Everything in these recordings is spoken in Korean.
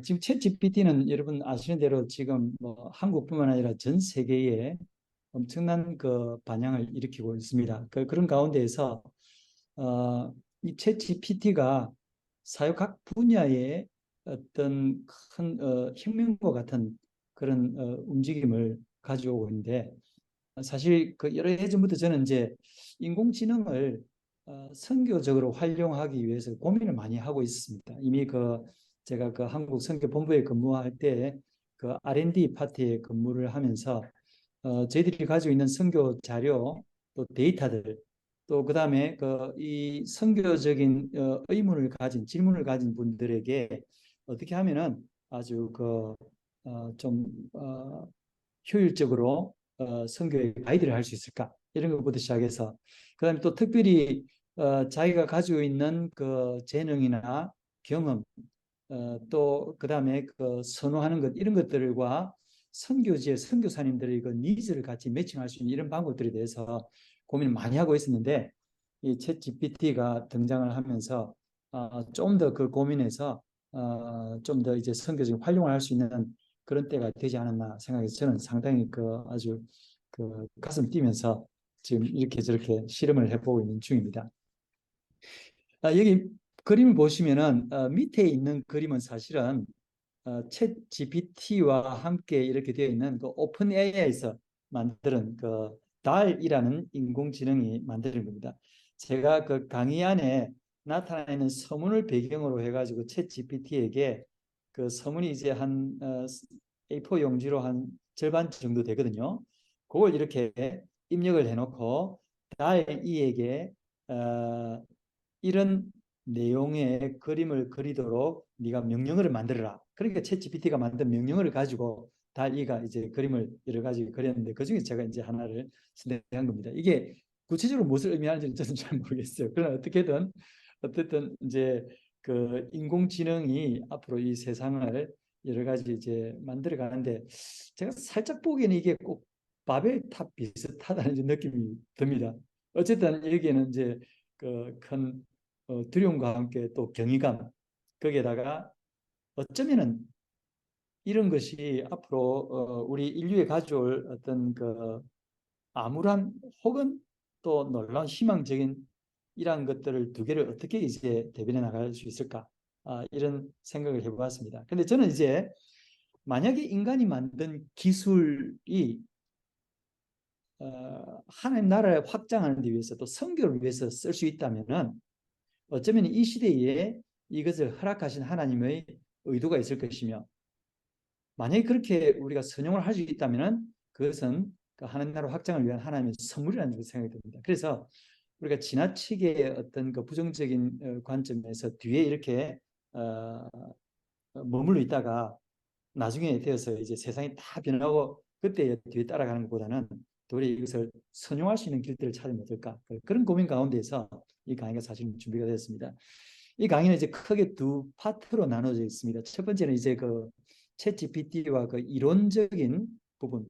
지금 챗 GPT는 여러분 아시는 대로 지금 뭐 한국뿐만 아니라 전 세계에 엄청난 그 반향을 일으키고 있습니다. 그런 가운데에서 이챗 GPT가 사회 각 분야의 어떤 큰 혁명과 같은 그런 움직임을 가져오고 있는데, 사실 그 여러 해 전부터 저는 이제 인공지능을 선교적으로 활용하기 위해서 고민을 많이 하고 있습니다. 이미 제가 그 한국 선교본부에 근무할 때 그 R&D 파트에 근무를 하면서 저희들이 가지고 있는 선교 자료 또 데이터들, 또 그다음에 그 이 선교적인 의문을 가진 질문을 가진 분들에게 어떻게 하면은 아주 좀 효율적으로 선교의 가이드를 할 수 있을까, 이런 것부터 시작해서 그다음에 또 특별히 자기가 가지고 있는 그 재능이나 경험, 또 그다음에 그 선호하는 것, 이런 것들과 선교지의 선교사님들의 그 니즈를 같이 매칭할 수 있는 이런 방법들에 대해서 고민을 많이 하고 있었는데, 이 챗 GPT가 등장을 하면서 좀 더 그 고민에서 좀 더 이제 선교적인 활용을 할 수 있는 그런 때가 되지 않았나 생각해서 저는 상당히 그 아주 그 가슴 뛰면서 지금 이렇게 저렇게 실험을 해보고 있는 중입니다. 여기 그림을 보시면은 밑에 있는 그림은 사실은 챗 GPT와 함께 이렇게 되어 있는 그 오픈 AI에서 만드는 그 달이라는 인공지능이 만드는 겁니다. 제가 그 강의 안에 나타나 있는 서문을 배경으로 해가지고 챗 GPT에게 그 서문이 이제 한 A4 용지로 한 절반 정도 되거든요. 그걸 이렇게 입력을 해놓고 달 이에게 이런 내용의 그림을 그리도록 네가 명령어를 만들어라. 그러니까 챗GPT가 만든 명령어를 가지고 달이가 이제 그림을 여러 가지 그렸는데, 그중에 제가 이제 하나를 선택한 겁니다. 이게 구체적으로 무엇을 의미하는지는 저는 잘 모르겠어요. 그러나 어쨌든 이제 그 인공지능이 앞으로 이 세상을 여러 가지 이제 만들어 가는데, 제가 살짝 보기에는 이게 꼭 바벨탑 비슷하다는 느낌이 듭니다. 어쨌든 여기에는 이제 그큰 두려움과 함께 또 경이감, 거기에다가 어쩌면은 이런 것이 앞으로 우리 인류에 가져올 어떤 그 암울한 혹은 또 놀라운 희망적인 이러한 것들을 두 개를 어떻게 이제 대변해 나갈 수 있을까, 이런 생각을 해보았습니다. 근데 저는 이제 만약에 인간이 만든 기술이 하나님 나라를 확장하는 데 위해서 또 선교를 위해서 쓸 수 있다면은, 어쩌면 이 시대에 이것을 허락하신 하나님의 의도가 있을 것이며, 만약에 그렇게 우리가 선용을 할 수 있다면 그것은 그 하나님 나라 확장을 위한 하나님의 선물이라는 생각이 듭니다. 그래서 우리가 지나치게 어떤 그 부정적인 관점에서 뒤에 이렇게 머물러 있다가 나중에 되어서 이제 세상이 다 변하고 그때 뒤에 따라가는 것보다는 도리어 이것을 선용할 수 있는 길들을 찾으면 어떨까, 그런 고민 가운데서 이 강의가 사실 준비가 되었습니다. 이 강의는 이제 크게 두 파트로 나눠져 있습니다. 첫 번째는 이제 그챗 GPT와 그 이론적인 부분,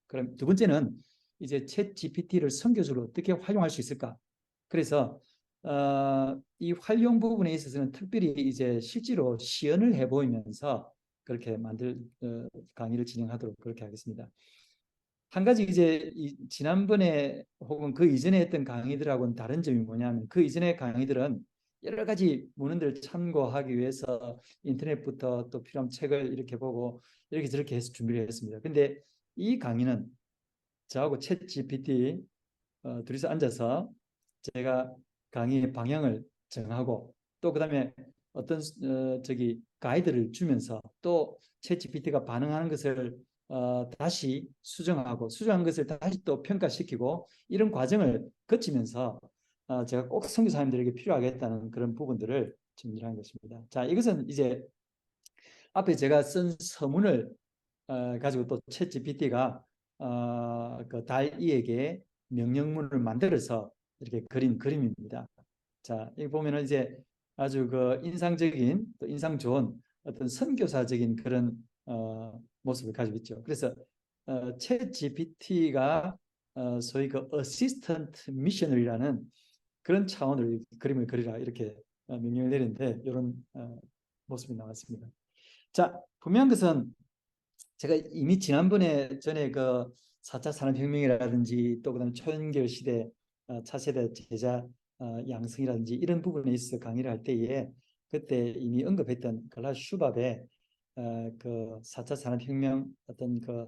그럼 두 번째는 이제 챗 GPT를 선교적으로 어떻게 활용할 수 있을까. 그래서 이 활용 부분에 있어서는 특별히 이제 실제로 시연을 해보이면서 그렇게 강의를 진행하도록 그렇게 하겠습니다. 한 가지 이제 지난번에 혹은 그 이전에 했던 강의들하고는 다른 점이 뭐냐면, 그 이전의 강의들은 여러 가지 문헌들을 참고하기 위해서 인터넷부터 또 필요한 책을 이렇게 보고 이렇게 저렇게 해서 준비를 했습니다. 근데 이 강의는 저하고 챗 GPT 둘이서 앉아서 제가 강의의 방향을 정하고, 또 그다음에 어떤 저기 가이드를 주면서 또 챗 GPT가 반응하는 것을 다시 수정한 것을 다시 또 평가시키고, 이런 과정을 거치면서 제가 꼭 선교사님들에게 필요하겠다는 그런 부분들을 준비한 것입니다. 자, 이것은 이제 앞에 제가 쓴 서문을 가지고 또 챗 GPT가 그 달이에게 명령문을 만들어서 이렇게 그린 그림입니다. 자, 여기 보면은 이제 아주 그 인상적인 또 인상 좋은 어떤 선교사적인 그런 모습을 가지고 있죠. 그래서 챗 GPT가 소위 그 어시스턴트 미셔널이라는 그런 차원으로 그림을 그리라 이렇게 명령을 내렸는데, 이런 모습이 나왔습니다. 자, 분명한 것은 제가 이미 지난번에 전에 그 4차 산업혁명이라든지 또 그다음 초연결 시대 차세대 제자 양성이라든지 이런 부분에 있어서 강의를 할 때에 그때 이미 언급했던 클라우스 슈밥의 그 4차 산업혁명 어떤 그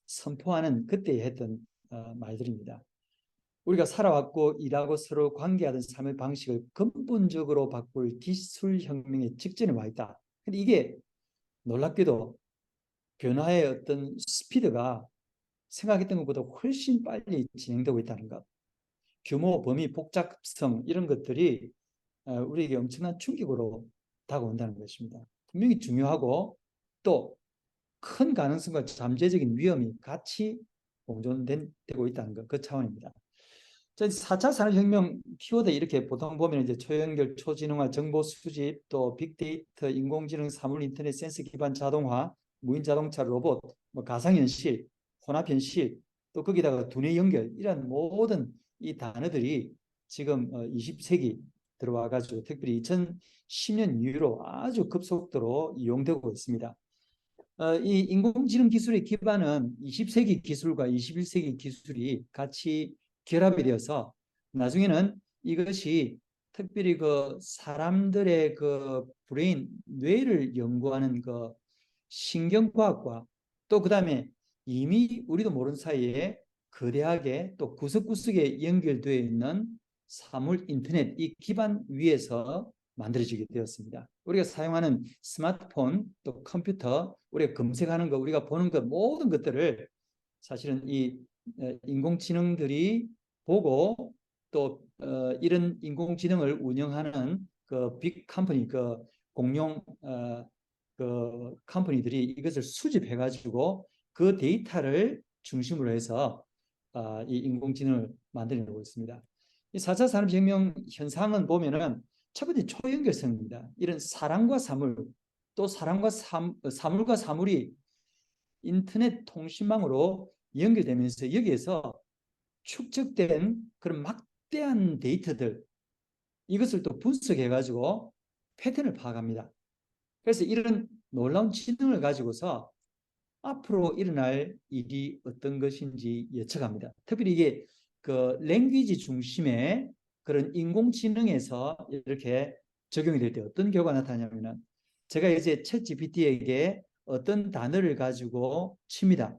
선포하는 그때 했던 말들입니다. 우리가 살아왔고 일하고 서로 관계하던 삶의 방식을 근본적으로 바꿀 기술혁명의 직전에 와 있다. 근데 이게 놀랍게도 변화의 어떤 스피드가 생각했던 것보다 훨씬 빨리 진행되고 있다는 것. 규모, 범위, 복잡성 이런 것들이 우리에게 엄청난 충격으로 다가온다는 것입니다. 분명히 중요하고 또 큰 가능성과 잠재적인 위험이 같이 공존되고 있다는 것, 그 차원입니다. 4차 산업혁명 키워드 이렇게 보통 보면 이제 초연결, 초지능화, 정보 수집, 또 빅데이터, 인공지능, 사물 인터넷, 센서 기반 자동화, 무인 자동차, 로봇, 뭐 가상현실, 혼합현실, 또 거기다가 두뇌 연결 이런 모든 이 단어들이 지금 20세기 들어와 가지고 특별히 2010년 이후로 아주 급속도로 이용되고 있습니다. 이 인공지능 기술의 기반은 20세기 기술과 21세기 기술이 같이 결합이 되어서 나중에는 이것이 특별히 그 사람들의 그 브레인, 뇌를 연구하는 그 신경과학과 또 그다음에 이미 우리도 모르는 사이에 거대하게 또 구석구석에 연결되어 있는 사물 인터넷 이 기반 위에서 만들어지게 되었습니다. 우리가 사용하는 스마트폰 또 컴퓨터 우리가 검색하는 거 우리가 보는 것 모든 것들을 사실은 이 인공지능들이 보고 또 이런 인공지능을 운영하는 그 빅 컴퍼니 그 공룡 그 컴퍼니들이 이것을 수집해 가지고 그 데이터를 중심으로 해서 이 인공지능을 만들어내고 있습니다. 이 4차 산업혁명 현상은 보면은 첫 번째 초연결성입니다. 이런 사람과 사물 또 사람과 사물과 사물이 인터넷 통신망으로 연결되면서 여기에서 축적된 그런 막대한 데이터들 이것을 또 분석해 가지고 패턴을 파악합니다. 그래서 이런 놀라운 지능을 가지고서 앞으로 일어날 일이 어떤 것인지 예측합니다. 특별히 이게 그 랭귀지 중심의 그런 인공지능에서 이렇게 적용이 될 때 어떤 결과가 나타나냐면은 제가 이제 챗 GPT에게 어떤 단어를 가지고 칩니다.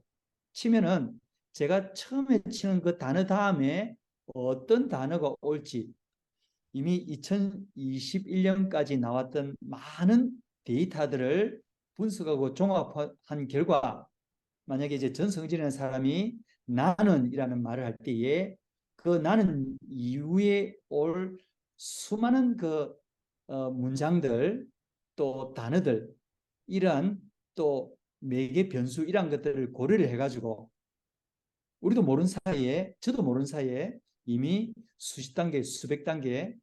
치면은 제가 처음에 치는 그 단어 다음에 어떤 단어가 올지 이미 2021년까지 나왔던 많은 데이터들을 분석하고 종합한 결과 만약에 이제 전성진이라는 사람이 나는이라는 말을 할 때에 그 나는 이후에 올 수많은 그 문장들 또 단어들 이러한 또 매개 변수 이러한 것들을 고려를 해가지고 우리도 모르는 사이에 저도 모르는 사이에 이미 수십 단계 수백 단계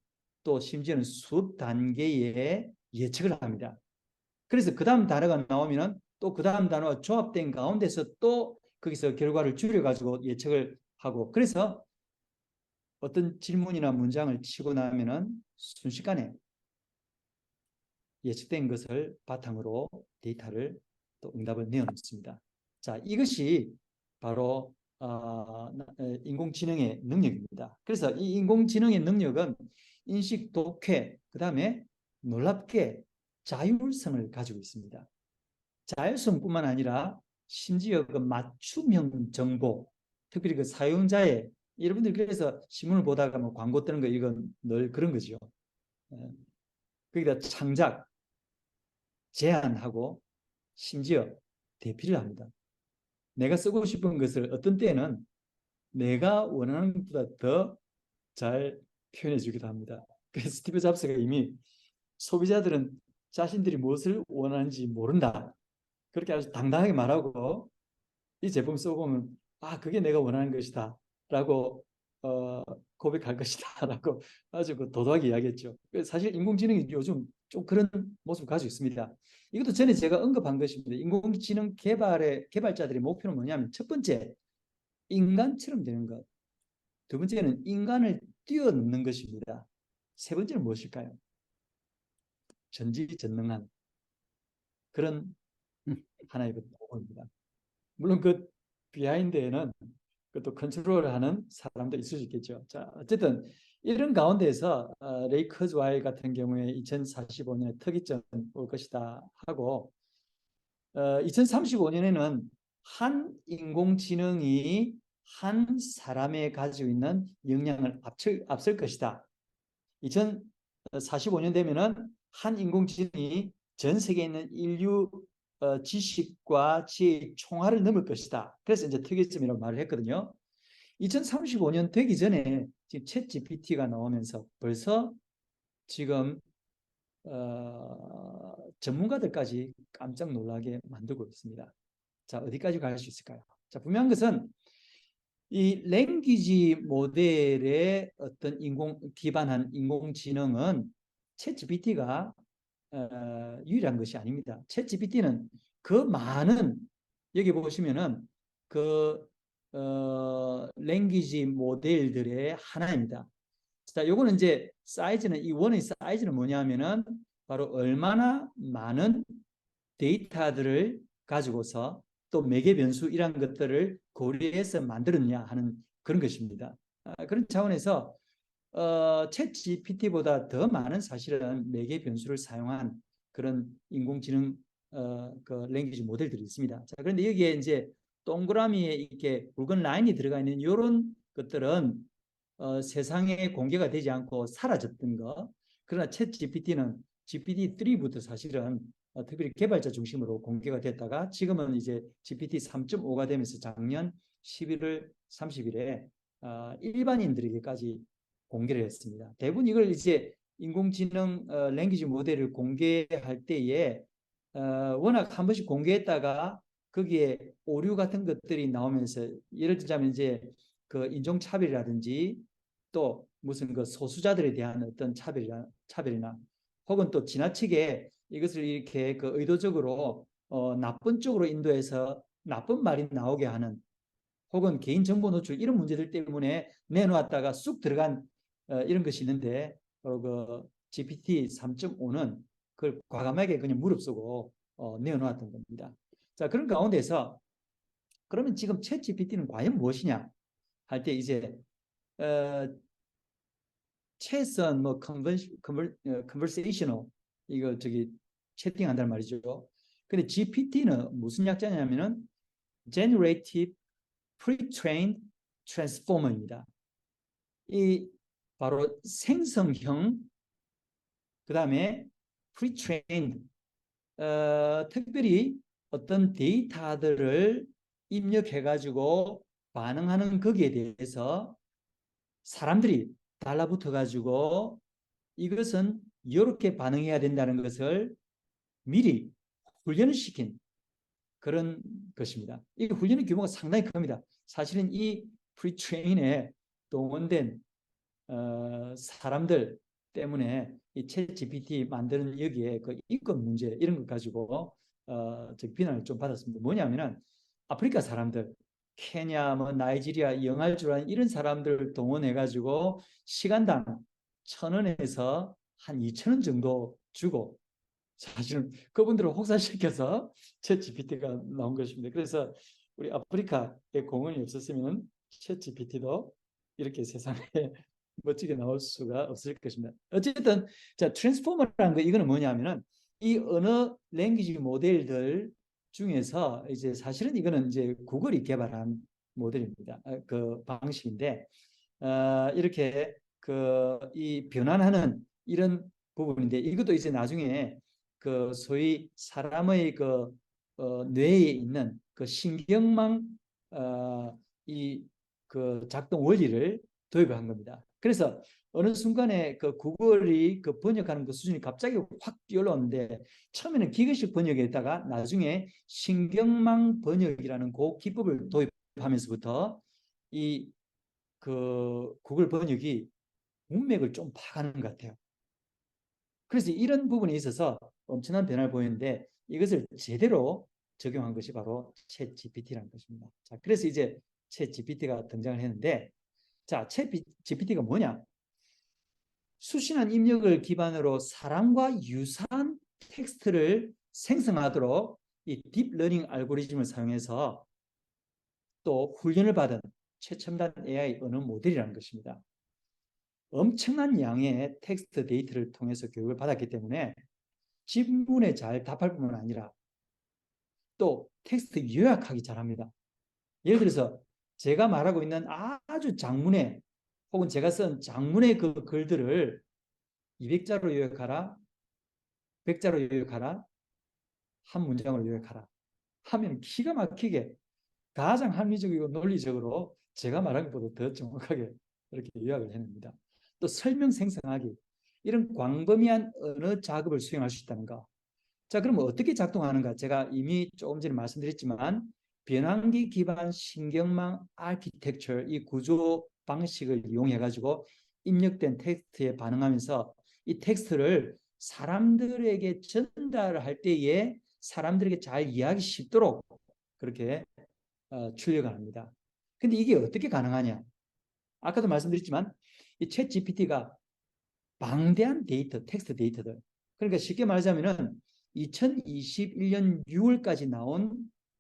또 심지어는 수업 단계의 예측을 합니다. 그래서 그 다음 단어가 나오면 또 그 다음 단어가 조합된 가운데서 또 거기서 결과를 줄여가지고 예측을 하고 그래서 어떤 질문이나 문장을 치고 나면은 순식간에 예측된 것을 바탕으로 데이터를 또 응답을 내어놓습니다. 자, 이것이 바로 인공지능의 능력입니다. 그래서 이 인공지능의 능력은 인식, 독해, 그 다음에 놀랍게 자율성을 가지고 있습니다. 자율성뿐만 아니라 심지어 그 맞춤형 정보, 특별히 그 사용자의 여러분들 그래서 신문을 보다가 뭐 광고 뜨는 거 이건 늘 그런 거죠. 거기다 창작, 제안하고 심지어 대피를 합니다. 내가 쓰고 싶은 것을 어떤 때는 내가 원하는 것보다 더 잘 표현해 주기도 합니다. 그래서 스티브 잡스가 이미 소비자들은 자신들이 무엇을 원하는지 모른다. 그렇게 아주 당당하게 말하고 이 제품 써보면 그게 내가 원하는 것이다 라고 고백할 것이다 라고 아주 그 도도하게 이야기했죠. 사실 인공지능이 요즘 좀 그런 모습을 가지고 있습니다. 이것도 전에 제가 언급한 것입니다. 인공지능 개발자들의 목표는 뭐냐면 첫 번째 인간처럼 되는 것, 두 번째는 인간을 뛰어넘는 것입니다. 세 번째는 무엇일까요? 전지전능한 그런 하나의 도구입니다. 물론 그 비하인드에는 그것도 컨트롤하는 사람도 있을 수 있겠죠. 자, 어쨌든 이런 가운데서 레이 커즈와일 같은 경우에 2045년에 특이점 올 것이다 하고 2035년에는 한 인공지능이 한 사람에 가지고 있는 역량을 앞설 것이다. 2045년 되면은 한 인공지능이 전 세계에 있는 인류 지식과 지혜의 총알을 넘을 것이다. 그래서 이제 특이점이라고 말을 했거든요. 2035년 되기 전에 지금 챗 GPT가 나오면서 벌써 지금 전문가들까지 깜짝 놀라게 만들고 있습니다. 자, 어디까지 갈 수 있을까요? 자, 분명한 것은 이 랭귀지 모델의 어떤 기반한 인공지능은 챗 GPT가 유일한 것이 아닙니다. 챗 GPT는 그 많은 여기 보시면은 그 랭귀지 모델들의 하나입니다. 자, 요거는 이제 사이즈는 이 원의 사이즈는 뭐냐면은 바로 얼마나 많은 데이터들을 가지고서 또 매개 변수 이런 것들을 고려해서 만들었냐 하는 그런 것입니다. 그런 차원에서 챗 GPT보다 더 많은 사실은 매개 변수를 사용한 그런 인공지능 그 랭귀지 모델들이 있습니다. 자, 그런데 여기에 이제 동그라미에 이렇게 붉은 라인이 들어가 있는 이런 것들은 세상에 공개가 되지 않고 사라졌던 거. 그러나 챗 GPT는 GPT-3부터 사실은 특별히 개발자 중심으로 공개가 됐다가 지금은 이제 GPT 3.5가 되면서 작년 11월 30일에 일반인들에게까지 공개를 했습니다. 대부분 이걸 이제 인공지능 랭귀지 모델을 공개할 때에 워낙 한 번씩 공개했다가 거기에 오류 같은 것들이 나오면서 예를 들자면 이제 그 인종차별이라든지 또 무슨 그 소수자들에 대한 어떤 차별이나 혹은 또 지나치게 이것을 이렇게 그 의도적으로 나쁜 쪽으로 인도해서 나쁜 말이 나오게 하는 혹은 개인정보 노출 이런 문제들 때문에 내놓았다가 쑥 들어간 이런 것이 있는데 그 GPT 3.5는 그걸 과감하게 그냥 무릅쓰고 내어놓았던 겁니다. 자, 그런 가운데서 그러면 지금 챗 GPT는 과연 무엇이냐 할 때 이제 챗은 뭐 conversational 이거 저기 채팅한다는 말이죠. 근데 GPT는 무슨 약자냐면은 generative pre-trained transformer입니다. 이 바로 생성형 그 다음에 pre-trained 특별히 어떤 데이터들을 입력해가지고 반응하는 거기에 대해서 사람들이 달라붙어 가지고 이것은 이렇게 반응해야 된다는 것을 미리 훈련을 시킨 그런 것입니다. 이 훈련의 규모가 상당히 큽니다. 사실은 이 프리트레인에 동원된 사람들 때문에 이 챗 GPT 만드는 여기에 그 인권 문제 이런 것 가지고 비난을 좀 받았습니다. 뭐냐면은 아프리카 사람들 케냐, 뭐 나이지리아, 영알주란 이런 사람들을 동원해가지고 시간당 1,000원에서 한 2,000원 정도 주고 사실은 그분들을 혹사시켜서 챗 GPT가 나온 것입니다. 그래서 우리 아프리카의 공헌이 없었으면 챗 GPT도 이렇게 세상에 멋지게 나올 수가 없을 것입니다. 어쨌든 자 트랜스포머라는 거 이거는 뭐냐면은 이 언어 랭귀지 모델들 중에서 이제 사실은 이거는 이제 구글이 개발한 모델입니다. 그 방식인데 이렇게 그 이 변환하는 이런 부분인데 이것도 이제 나중에 그 소위 사람의 그 뇌에 있는 그 신경망 이 그 작동 원리를 도입한 겁니다. 그래서 어느 순간에 그 구글이 그 번역하는 그 수준이 갑자기 확 뛰어올랐는데 처음에는 기계식 번역에다가 나중에 신경망 번역이라는 그 기법을 도입하면서부터 이 그 구글 번역이 문맥을 좀 파가는 것 같아요. 그래서 이런 부분에 있어서 엄청난 변화를 보이는데 이것을 제대로 적용한 것이 바로 챗 GPT라는 것입니다. 자, 그래서 이제 챗 GPT가 등장을 했는데 자, 챗 GPT가 뭐냐? 수신한 입력을 기반으로 사람과 유사한 텍스트를 생성하도록 이 딥러닝 알고리즘을 사용해서 또 훈련을 받은 최첨단 AI 언어 모델이라는 것입니다. 엄청난 양의 텍스트 데이터를 통해서 교육을 받았기 때문에 질문에 잘 답할 뿐만 아니라 또 텍스트 요약하기 잘합니다. 예를 들어서 제가 말하고 있는 아주 장문의 혹은 제가 쓴 장문의 그 글들을 200자로 요약하라, 100자로 요약하라, 한 문장으로 요약하라 하면 기가 막히게 가장 합리적이고 논리적으로 제가 말한 것보다 더 정확하게 이렇게 요약을 해냅니다. 또 설명 생성하기, 이런 광범위한 언어 작업을 수행할 수 있다는 거. 자, 그럼 어떻게 작동하는가? 제가 이미 조금 전에 말씀드렸지만 변환기 기반 신경망 아키텍처, 이 구조 방식을 이용해 가지고 입력된 텍스트에 반응하면서 이 텍스트를 사람들에게 전달할 때에 사람들에게 잘 이해하기 쉽도록 그렇게 출력을 합니다. 근데 이게 어떻게 가능하냐? 아까도 말씀드렸지만 이 챗 GPT가 방대한 데이터, 텍스트 데이터들. 그러니까 쉽게 말하자면은 2021년 6월까지 나온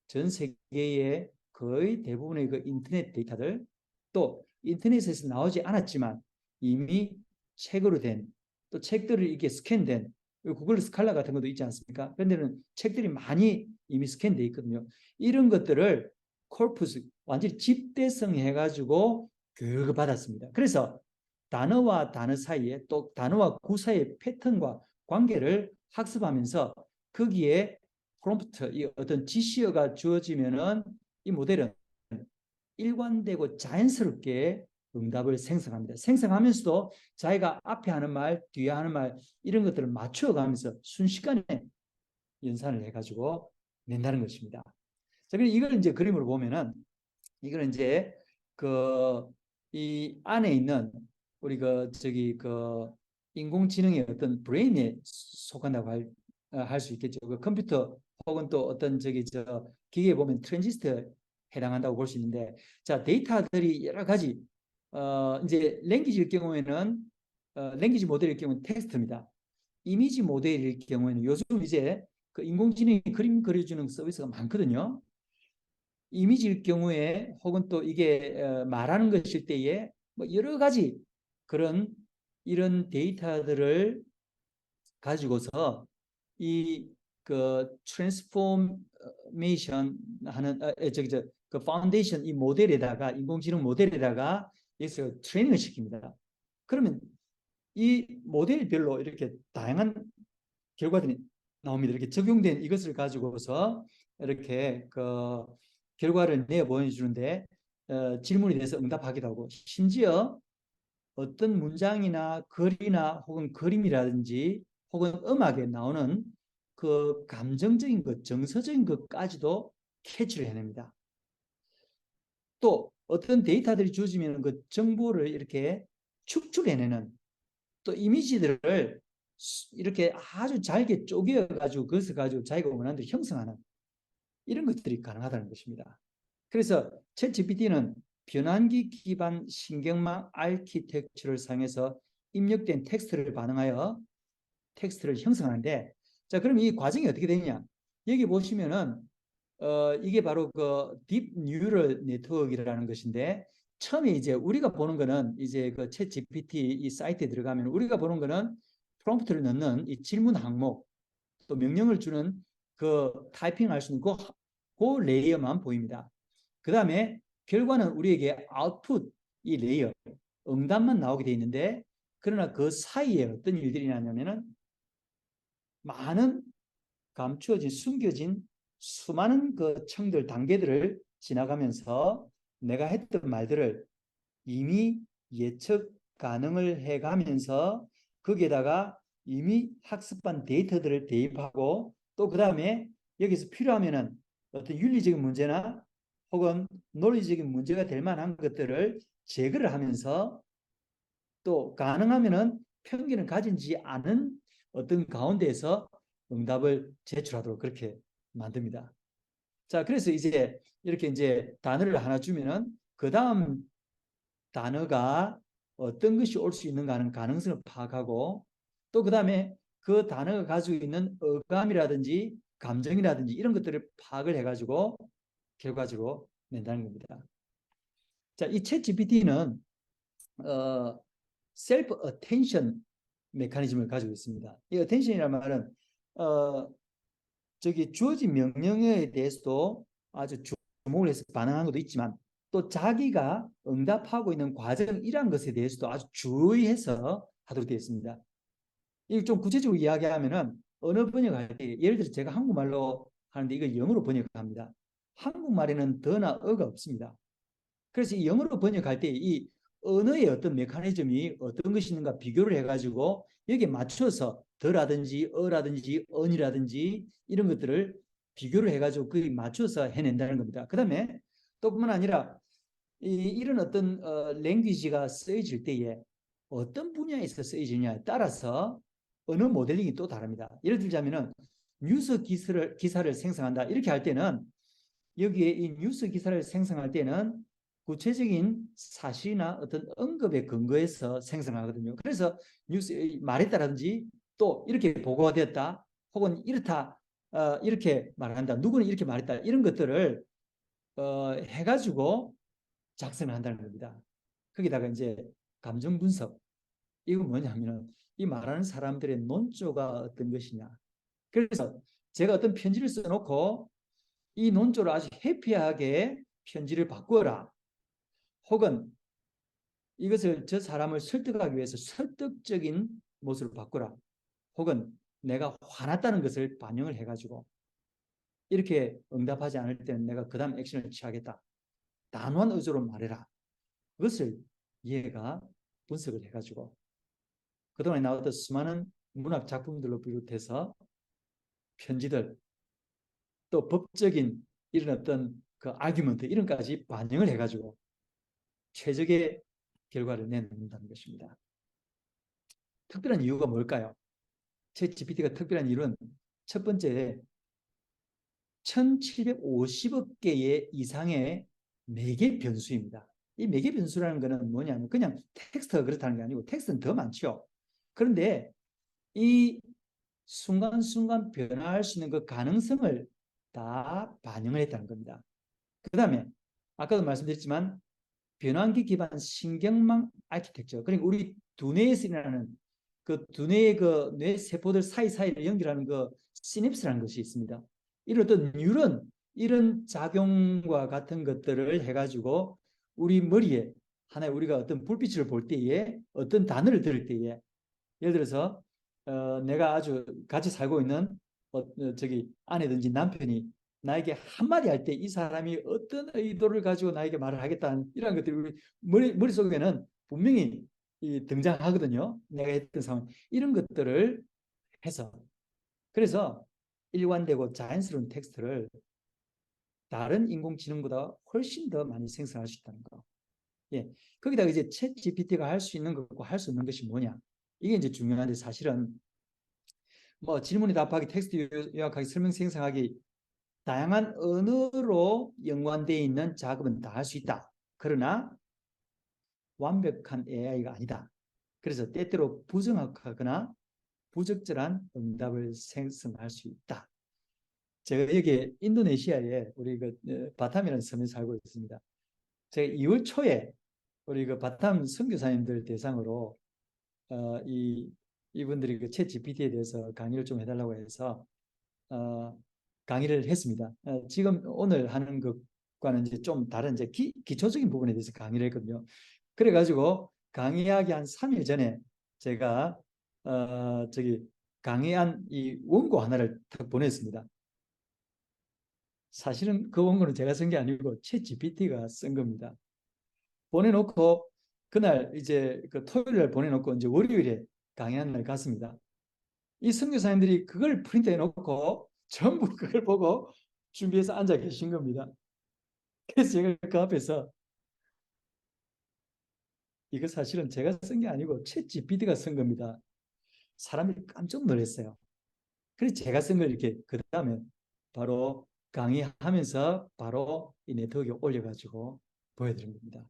전 세계의 거의 대부분의 그 인터넷 데이터들, 또 인터넷에서 나오지 않았지만 이미 책으로 된, 또 책들을 이렇게 스캔된 구글 스칼라 같은 것도 있지 않습니까? 그런데는 책들이 많이 이미 스캔돼 있거든요. 이런 것들을 코퍼스 완전히 집대성 해가지고 교육을 받았습니다. 그래서 단어와 단어 사이에 또 단어와 구 사이의 패턴과 관계를 학습하면서 거기에 프롬프트, 이 어떤 지시어가 주어지면은 이 모델은 일관되고 자연스럽게 응답을 생성합니다. 생성하면서도 자기가 앞에 하는 말, 뒤에 하는 말 이런 것들을 맞춰가면서 순식간에 연산을 해가지고 낸다는 것입니다. 자, 그럼 이걸 이제 그림으로 보면은 이거는 이제 그 이 안에 있는 우리 그 저기 그 인공지능의 어떤 브레인에 속한다고 할 수 있겠죠. 그 컴퓨터 혹은 또 어떤 저기 저 기계에 보면 트랜지스터에 해당한다고 볼 수 있는데, 자, 데이터들이 여러 가지 이제 랭귀지일 경우에는 랭귀지 모델일 경우는 텍스트입니다. 이미지 모델일 경우에는 요즘 이제 그 인공지능이 그림 그려주는 서비스가 많거든요. 이미지일 경우에 혹은 또 이게 말하는 것일 때에 뭐 여러 가지 그런 이런 데이터들을 가지고서 이 그 트랜스포메이션 하는 저기 그 파운데이션 이 모델에다가 인공지능 모델에다가 여기서 트레이닝을 시킵니다. 그러면 이 모델별로 이렇게 다양한 결과들이 나옵니다. 이렇게 적용된 이것을 가지고서 이렇게 그 결과를 내 보여주는데 질문에 대해서 응답하기도 하고, 심지어 어떤 문장이나 글이나 혹은 그림이라든지 혹은 음악에 나오는 그 감정적인 것, 정서적인 것까지도 캐치를 해냅니다. 또 어떤 데이터들이 주어지면 그 정보를 이렇게 축출해내는, 또 이미지들을 이렇게 아주 잘게 쪼개어 가지고 그것을 가지고 자기가 원하는 대로 형성하는 이런 것들이 가능하다는 것입니다. 그래서 챗 GPT는 변환기 기반 신경망 아키텍처를 사용해서 입력된 텍스트를 반응하여 텍스트를 형성하는데, 자, 그럼 이 과정이 어떻게 되느냐? 여기 보시면은 이게 바로 그 딥 뉴럴 네트워크라는 것인데, 처음에 이제 우리가 보는 거는 이제 그 챗 GPT 이 사이트에 들어가면 우리가 보는 거는 프롬프트를 넣는 이 질문 항목, 또 명령을 주는 그 타이핑할 수 있는 그 레이어만 보입니다. 그 다음에 결과는 우리에게 아웃풋 이 레이어, 응답만 나오게 돼 있는데, 그러나 그 사이에 어떤 일들이 나냐면은 많은 감추어진, 숨겨진 수많은 그 층들, 단계들을 지나가면서 내가 했던 말들을 이미 예측 가능을 해가면서 거기에다가 이미 학습한 데이터들을 대입하고, 또 그 다음에 여기서 필요하면은 어떤 윤리적인 문제나 혹은 논리적인 문제가 될 만한 것들을 제거를 하면서, 또 가능하면은 편견을 가진지 않은 어떤 가운데에서 응답을 제출하도록 그렇게 만듭니다. 자, 그래서 이제 이렇게 이제 단어를 하나 주면은 그 다음 단어가 어떤 것이 올 수 있는가 하는 가능성을 파악하고, 또 그 다음에 그 단어가 가지고 있는 어감이라든지 감정이라든지 이런 것들을 파악을 해가지고 결과적으로 낸다는 겁니다. 자, 이 챗 GPT는 셀프 어텐션 메커니즘을 가지고 있습니다. 이 어텐션이라는 말은 주어진 명령에 대해서도 아주 주목을 해서 반응하는 것도 있지만 또 자기가 응답하고 있는 과정 이러한 것에 대해서도 아주 주의해서 하도록 되어 있습니다. 이 좀 구체적으로 이야기하면은 언어 번역할 때 예를 들어 제가 한국말로 하는데 이거 영어로 번역합니다. 한국말에는 더나 어가 없습니다. 그래서 이 영어로 번역할 때 이 언어의 어떤 메커니즘이 어떤 것이 있는가 비교를 해가지고 여기에 맞춰서 더라든지 어라든지 언이라든지 이런 것들을 비교를 해가지고 그에 맞춰서 해낸다는 겁니다. 그 다음에 또 뿐만 아니라 이런 어떤 랭귀지가 쓰여질 때에 어떤 분야에서 쓰여지냐에 따라서 언어 모델링이 또 다릅니다. 예를 들자면은 뉴스 기사를 생성한다 이렇게 할 때는 여기에 이 뉴스 기사를 생성할 때는 구체적인 사실이나 어떤 언급에 근거해서 생성하거든요. 그래서 뉴스 말에 따라든지 또 이렇게 보고가 되었다 혹은 이렇다 이렇게 말한다 누구는 이렇게 말했다 이런 것들을 해가지고 작성을 한다는 겁니다. 거기다가 이제 감정 분석 이건 뭐냐면은 이 말하는 사람들의 논조가 어떤 것이냐. 그래서 제가 어떤 편지를 써놓고 이 논조를 아주 해피하게 편지를 바꾸어라. 혹은 이것을 저 사람을 설득하기 위해서 설득적인 모습을 바꾸라. 혹은 내가 화났다는 것을 반영을 해가지고 이렇게 응답하지 않을 때는 내가 그 다음 액션을 취하겠다. 단호한 의조로 말해라. 그것을 얘가 분석을 해가지고 그동안에 나왔던 수많은 문학 작품들로 비롯해서 편지들 또 법적인 이런 어떤 그 아규먼트 이런 까지 반영을 해가지고 최적의 결과를 내놓는다는 것입니다. 특별한 이유가 뭘까요? 챗 GPT가 특별한 이유는 첫 번째 1750억 개의 이상의 매개 변수입니다. 이 매개 변수라는 것은 뭐냐면 그냥 텍스트가 그렇다는 게 아니고 텍스트는 더 많죠. 그런데 이 순간순간 변화할 수 있는 그 가능성을 다 반영을 했다는 겁니다. 그 다음에 아까도 말씀드렸지만 변환기 기반 신경망 아키텍처 그러니까 우리 두뇌에서 일어나는 그 두뇌의 그 뇌 세포들 사이사이를 연결하는 그 시냅스라는 것이 있습니다. 이런 어떤 뉴런 이런 작용과 같은 것들을 해가지고 우리 머리에 하나의 우리가 어떤 불빛을 볼 때에 어떤 단어를 들을 때에 예를 들어서 내가 아주 같이 살고 있는 저기 아내든지 남편이 나에게 한마디 할 때 이 사람이 어떤 의도를 가지고 나에게 말을 하겠다는 이런 것들이 우리 머릿속에는 분명히 등장하거든요. 내가 했던 상황 이런 것들을 해서 그래서 일관되고 자연스러운 텍스트를 다른 인공지능보다 훨씬 더 많이 생성할 수 있다는 거. 예. 거기다가 이제 챗 GPT가 할 수 있는 것과 할 수 없는 것이 뭐냐. 이게 이제 중요한데 사실은 뭐 질문에 답하기, 텍스트 요약하기, 설명 생성하기 다양한 언어로 연관되어 있는 작업은 다 할 수 있다. 그러나 완벽한 AI가 아니다. 그래서 때때로 부정확하거나 부적절한 응답을 생성할 수 있다. 제가 여기 인도네시아에 우리 그 바탐이라는 섬에 살고 있습니다. 제가 2월 초에 우리 그 바탐 선교사님들 대상으로 이분들이 그 챗 GPT에 대해서 강의를 좀 해달라고 해서 강의를 했습니다. 지금 오늘 하는 것과는 이제 좀 다른 이제 기초적인 부분에 대해서 강의를 했거든요. 그래가지고 강의하기 한 3일 전에 제가 강의한 이 원고 하나를 딱 보냈습니다. 사실은 그 원고는 제가 쓴 게 아니고 챗 GPT가 쓴 겁니다. 보내놓고 그날 이제 그 토요일 날 보내놓고 이제 월요일에 강의한 날 갔습니다. 이 선교사님들이 그걸 프린트해 놓고 전부 그걸 보고 준비해서 앉아 계신 겁니다. 그래서 제가 그 앞에서 이거 사실은 제가 쓴 게 아니고 챗 GPT가 쓴 겁니다. 사람이 깜짝 놀랐어요. 그래서 제가 쓴 걸 이렇게 그 다음에 바로 강의하면서 바로 이 네트워크에 올려가지고 보여드린 겁니다.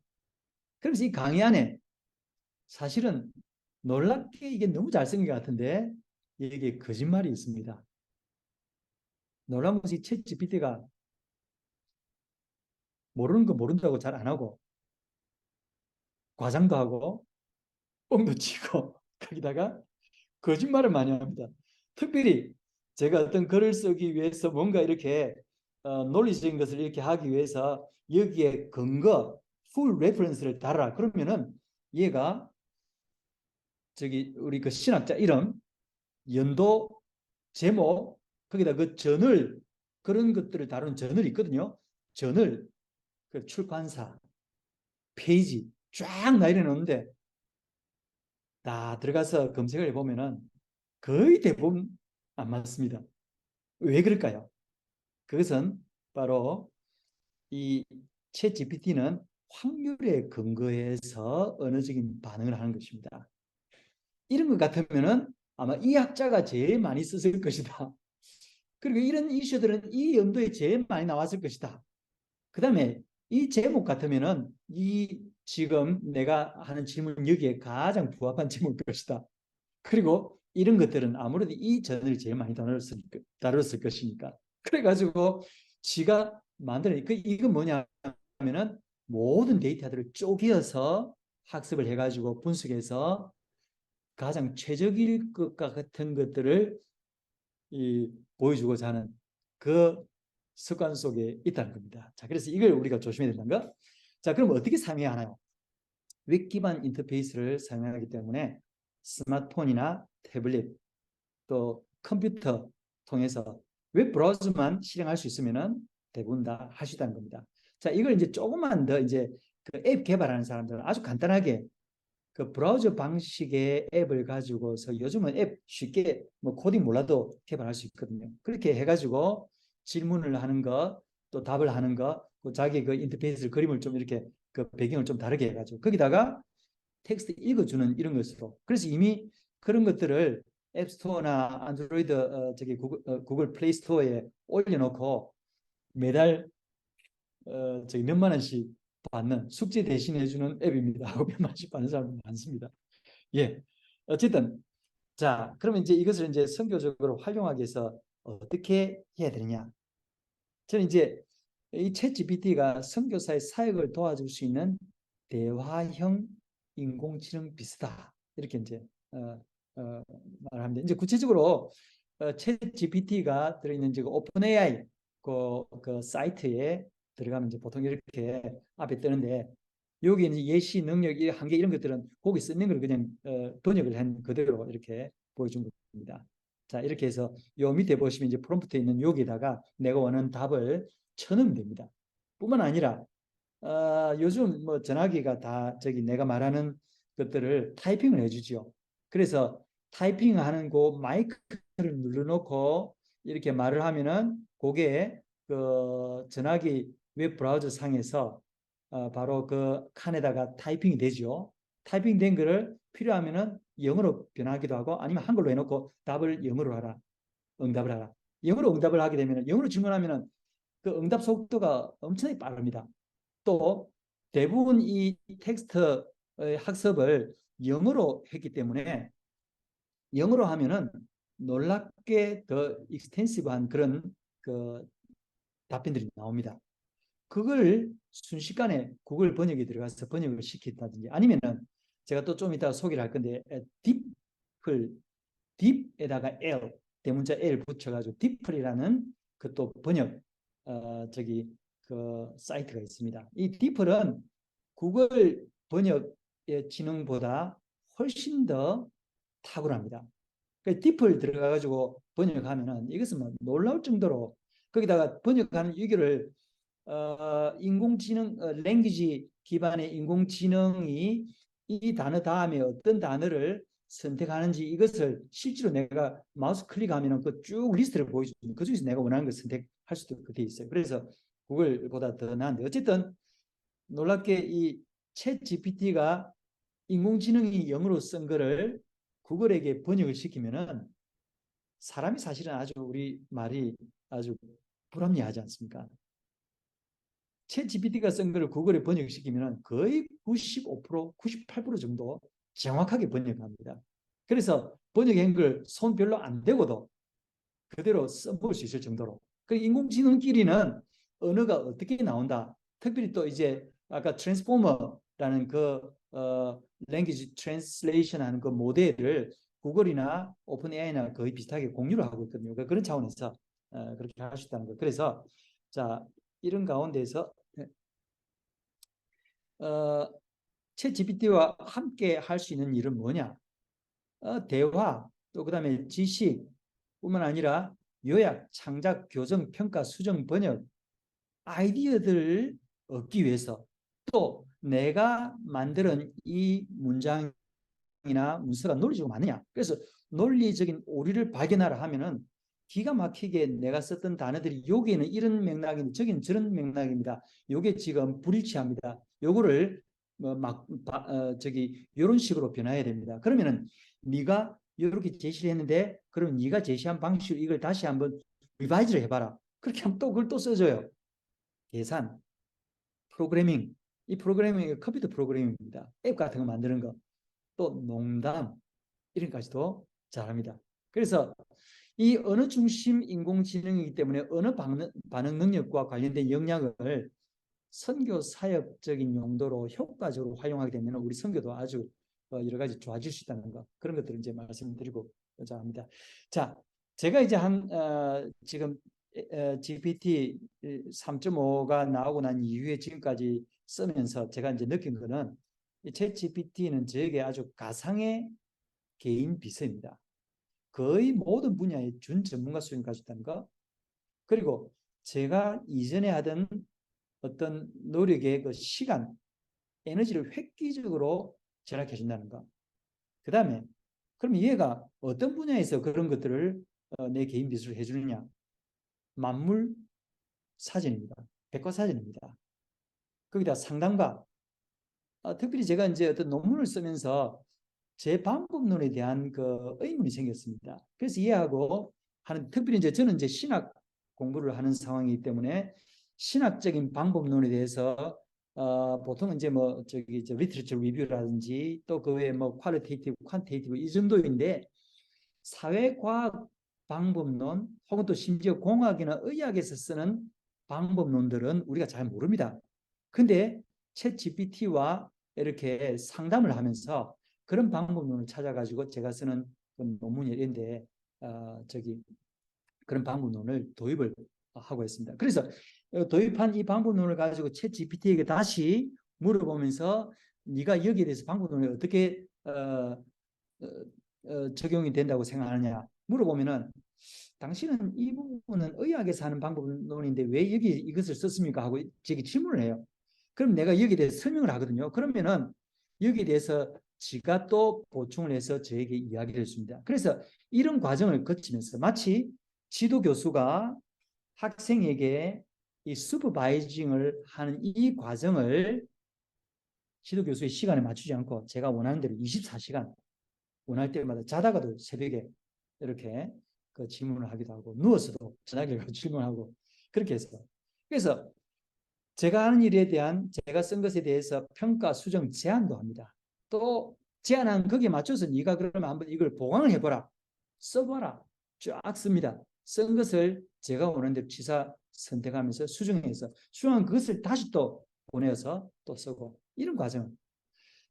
그래서 이 강의 안에 사실은 놀랍게 이게 너무 잘생긴 것 같은데 이게 거짓말이 있습니다. 놀라운 것이 챗 GPT가 모르는 거 모른다고 잘 안 하고 과장도 하고 뻥도 치고 거기다가 거짓말을 많이 합니다. 특별히 제가 어떤 글을 쓰기 위해서 뭔가 이렇게 논리적인 것을 이렇게 하기 위해서 여기에 근거, full reference를 달아라. 그러면은 얘가 저기 우리 그 신학자 이름, 연도, 제목, 거기다 그 저널 그런 것들을 다루는 저널이 있거든요. 저널, 그 출판사, 페이지 쫙 나열해 놓는데 다 들어가서 검색을 해보면은 거의 대부분 안 맞습니다. 왜 그럴까요? 그것은 바로 이 챗 GPT는 확률에 근거해서 언어적인 반응을 하는 것입니다. 이런 것 같으면은 아마 이 학자가 제일 많이 썼을 것이다. 그리고 이런 이슈들은 이 연도에 제일 많이 나왔을 것이다. 그 다음에 이 제목 같으면은 이 지금 내가 하는 질문 여기에 가장 부합한 제목일 것이다. 그리고 이런 것들은 아무래도 이 전을 제일 많이 다뤘을 것이니까. 그래가지고 지가 만드는 이건 뭐냐면은 모든 데이터들을 쪼개어서 학습을 해가지고 분석해서 가장 최적일 것 같은 것들을 보여주고자 하는 그 습관 속에 있다는 겁니다. 자, 그래서 이걸 우리가 조심해야 된다는 거. 자, 그럼 어떻게 사용해야 하나요? 웹 기반 인터페이스를 사용하기 때문에 스마트폰이나 태블릿 또 컴퓨터 통해서 웹 브라우저만 실행할 수 있으면은 대부분 다 하시다는 겁니다. 자, 이걸 이제 조금만 더 이제 그 앱 개발하는 사람들은 아주 간단하게 그 브라우저 방식의 앱을 가지고서 요즘은 앱 쉽게 뭐 코딩 몰라도 개발할 수 있거든요. 그렇게 해가지고 질문을 하는 거, 또 답을 하는 거, 자기 그 인터페이스 그림을 좀 이렇게 그 배경을 좀 다르게 해가지고 거기다가 텍스트 읽어주는 이런 것으로. 그래서 이미 그런 것들을 앱스토어나 안드로이드 저기 구글 플레이 스토어에 올려놓고 매달 저기 몇만 원씩 받는 숙제 대신 해주는 앱입니다. 하고 몇만 원씩 받는 사람 많습니다. 예, 어쨌든 자 그러면 이제 이것을 이제 선교적으로 활용하기 위해서 어떻게 해야 되느냐? 저는 이제 이 챗 GPT가 선교사의 사역을 도와줄 수 있는 대화형 인공지능 비슷하다 이렇게 이제 말합니다. 이제 구체적으로 챗 GPT가 들어있는 지금 오픈 AI 그 사이트에 들어가면 이제 보통 이렇게 앞에 뜨는데 여기 이제 예시 능력 한계 이런 것들은 거기 쓰는 걸 그냥 번역을 한 그대로 이렇게 보여준 겁니다. 자 이렇게 해서 요 밑에 보시면 이제 프롬프트에 있는 여기다가 내가 원하는 답을 쳐넣으면 됩니다. 뿐만 아니라 요즘 뭐 전화기가 다 저기 내가 말하는 것들을 타이핑을 해주죠. 그래서 타이핑하는 그 마이크를 눌러놓고 이렇게 말을 하면은 그게 그 전화기 웹 브라우저 상에서 바로 그 칸에다가 타이핑이 되죠. 타이핑된 거를 필요하면은 영어로 변하기도 하고 아니면 한글로 해놓고 답을 영어로 하라. 응답을 하라. 영어로 응답을 하게 되면 영어로 질문하면은 그 응답 속도가 엄청나게 빠릅니다. 또 대부분 이 텍스트 학습을 영어로 했기 때문에 영어로 하면은 놀랍게 더 익스텐시브한 그런 그 답변들이 나옵니다. 그걸 순식간에 구글 번역에 들어가서 번역을 시킨다든지 아니면은 제가 또 좀 이따 소개를 할 건데 딥플 딥에다가 L 대문자 L 붙여가지고 딥플이라는 그 또 번역 저기 그 사이트가 있습니다. 이 딥플은 구글 번역의 지능보다 훨씬 더 탁월합니다. 그 딥플 들어가가지고 번역하면은 이것은 뭐 놀라울 정도로 거기다가 번역하는 유교를 인공지능 랭귀지 기반의 인공지능이 이 단어 다음에 어떤 단어를 선택하는지 이것을 실제로 내가 마우스 클릭하면 그 쭉 리스트를 보여주는 그 중에서 내가 원하는 걸 선택할 수도 돼 있어요. 그래서 구글보다 더 나은데 어쨌든 놀랍게 이 챗 GPT가 인공지능이 영어로 쓴 거를 구글에게 번역을 시키면은 사람이 사실은 아주 우리 말이 아주 불합리하지 않습니까? 챗 GPT가 쓴 거를 구글에 번역시키면 거의 95%, 98% 정도 정확하게 번역합니다. 그래서 번역한 걸 손 별로 안 대고도 그대로 써볼 수 있을 정도로 그 인공지능끼리는 언어가 어떻게 나온다. 특별히 또 이제 아까 트랜스포머라는 그 랭귀지 트랜슬레이션 하는 그 모델을 구글이나 오픈 AI나 거의 비슷하게 공유를 하고 있거든요. 그런 차원에서 그렇게 할 수 있다는 거. 그래서 자, 이런 가운데서 챗 GPT와 함께 할 수 있는 일은 뭐냐? 대화, 또 그다음에 지식뿐만 아니라 요약, 창작, 교정, 평가, 수정, 번역, 아이디어들을 얻기 위해서 또 내가 만드는 이 문장이나 문서가 논리적으로 맞느냐. 그래서 논리적인 오류를 발견하라 하면은 기가 막히게 내가 썼던 단어들이 여기에는 이런 맥락인데 저기는 저런 맥락입니다. 요게 지금 불일치합니다. 요거를 저기 이런 식으로 변화해야 됩니다. 그러면은 네가 이렇게 제시를 했는데 그럼 네가 제시한 방식으로 이걸 다시 한번 리바이즈를 해봐라. 그렇게 하면 또 그걸 또 써줘요. 계산, 프로그래밍. 이 프로그래밍이 컴퓨터 프로그래밍입니다. 앱 같은 거 만드는 거. 또 농담 이런 까지도 잘합니다. 그래서 이 언어 중심 인공지능이기 때문에 언어 반응 능력과 관련된 역량을 선교 사역적인 용도로 효과적으로 활용하게 되면 우리 선교도 아주 여러 가지 좋아질 수 있다는 거, 그런 것들을 이제 말씀드리고자 합니다. 자, 제가 이제 지금 GPT 3.5가 나오고 난 이후에 지금까지 쓰면서 제가 이제 느낀 거는 이챗 GPT는 저에게 아주 가상의 개인 비서입니다. 거의 모든 분야의 준 전문가 수준을 가지고 있다는 거. 그리고 제가 이전에 하던 어떤 노력의 그 시간, 에너지를 획기적으로 절약해 준다는 거. 그 다음에 그럼 얘가 어떤 분야에서 그런 것들을 내 개인 비서로 해주느냐? 만물 사전입니다. 백과사전입니다. 거기다 상담가. 특별히 제가 이제 어떤 논문을 쓰면서 제 방법론에 대한 그 의문이 생겼습니다. 그래서 이해하고 하는, 특별히 이제 저는 이제 신학 공부를 하는 상황이기 때문에 신학적인 방법론에 대해서 보통 이제 뭐 저기 이제 리터처 리뷰라든지 또 그 외에 뭐 퀄리테이티브, 퀀테이티브 이 정도인데 사회과학 방법론 혹은 또 심지어 공학이나 의학에서 쓰는 방법론들은 우리가 잘 모릅니다. 근데 챗 GPT와 이렇게 상담을 하면서 그런 방법론을 찾아가지고 제가 쓰는 논문인데 저기 그런 방법론을 도입을 하고 있습니다. 그래서 도입한 이 방법론을 가지고 챗 GPT에게 다시 물어보면서 네가 여기에 대해서 방법론을 어떻게 적용이 된다고 생각하느냐 물어보면은 당신은 이 부분은 의학에서 하는 방법론인데 왜 여기 이것을 썼습니까? 하고 제게 질문을 해요. 그럼 내가 여기에 대해서 설명을 하거든요. 그러면은 여기에 대해서 지가 또 보충을 해서 저에게 이야기를 했습니다. 그래서 이런 과정을 거치면서 마치 지도 교수가 학생에게 이 슈퍼바이징을 하는 이 과정을 지도 교수의 시간에 맞추지 않고 제가 원하는 대로 24시간 원할 때마다 자다가도 새벽에 이렇게 그 질문을 하기도 하고 누워서도 저녁에 질문하고 그렇게 해서 그래서 제가 하는 일에 대한 제가 쓴 것에 대해서 평가 수정 제안도 합니다. 또 제안한 거기에 맞춰서 네가 그러면 한번 이걸 보강을 해보라 써봐라 쫙 씁니다. 쓴 것을 제가 원하는 대로 지사 선택하면서 수정해서 수정한 그것을 다시 또 보내서 또 쓰고 이런 과정.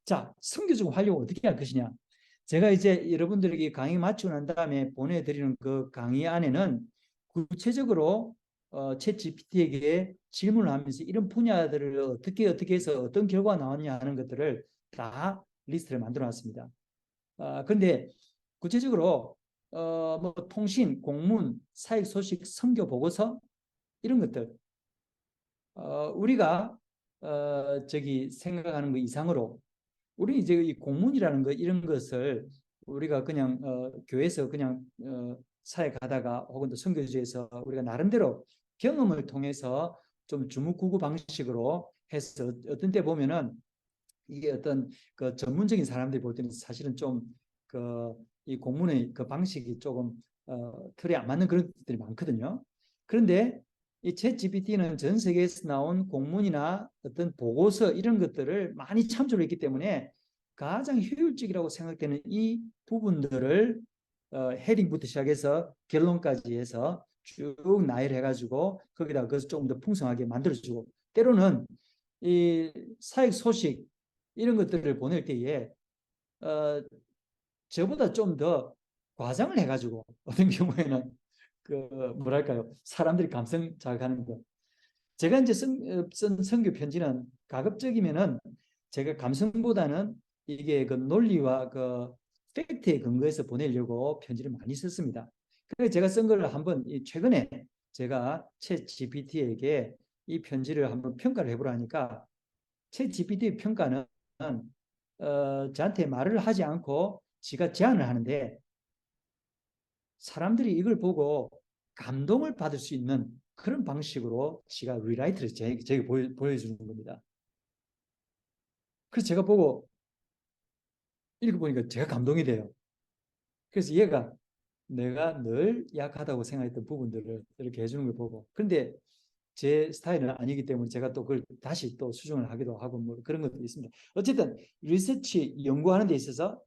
자, 선교적 활용을 어떻게 할 것이냐. 제가 이제 여러분들에게 강의 마치고 난 다음에 보내드리는 그 강의 안에는 구체적으로 챗 GPT에게 질문을 하면서 이런 분야들을 어떻게 해서 어떤 결과가 나왔냐 하는 것들을 다 리스트를 만들어 놨습니다. 그런데 구체적으로 뭐 통신, 공문, 사익 소식, 선교 보고서 이런 것들 우리가 저기 생각하는 것 이상으로 우리 이제 이 공문이라는 거 이런 것을 우리가 그냥 교회에서 그냥 사회 가다가 혹은 또 선교지에서 우리가 나름대로 경험을 통해서 좀 주묵구구 방식으로 해서 어떤 때 보면은 이게 어떤 그 전문적인 사람들이 볼 때는 사실은 좀 그 이 공문의 그 방식이 조금 틀에 안 맞는 그런 것들이 많거든요. 그런데 이 챗 GPT는 전 세계에서 나온 공문이나 어떤 보고서 이런 것들을 많이 참조를 했기 때문에 가장 효율적이라고 생각되는 이 부분들을 헤딩부터 시작해서 결론까지 해서 쭉 나열해가지고 거기다 그것을 조금 더 풍성하게 만들어주고, 때로는 이 사역 소식 이런 것들을 보낼 때에 저보다 좀 더 과장을 해가지고 어떤 경우에는 그 뭐랄까요, 사람들이 감성 자극하는 거. 제가 이제 쓴 선교 편지는 가급적이면은 제가 감성보다는 이게 그 논리와 그 팩트에 근거해서 보내려고 편지를 많이 썼습니다. 그래서 제가 쓴 걸 한번 최근에 제가 챗 GPT에게 이 편지를 한번 평가를 해보라 하니까 챗 GPT 평가는 저한테 말을 하지 않고 지가 제안을 하는데, 사람들이 이걸 보고 감동을 받을 수 있는 그런 방식으로 지가 리라이트를 제게 보여주는 겁니다. 그래서 제가 보고 읽어보니까 제가 감동이 돼요. 그래서 얘가 내가 늘 약하다고 생각했던 부분들을 이렇게 해주는 걸 보고, 그런데 제 스타일은 아니기 때문에 제가 또 그걸 다시 또 수정을 하기도 하고 뭐 그런 것도 있습니다. 어쨌든 리서치 연구하는 데 있어서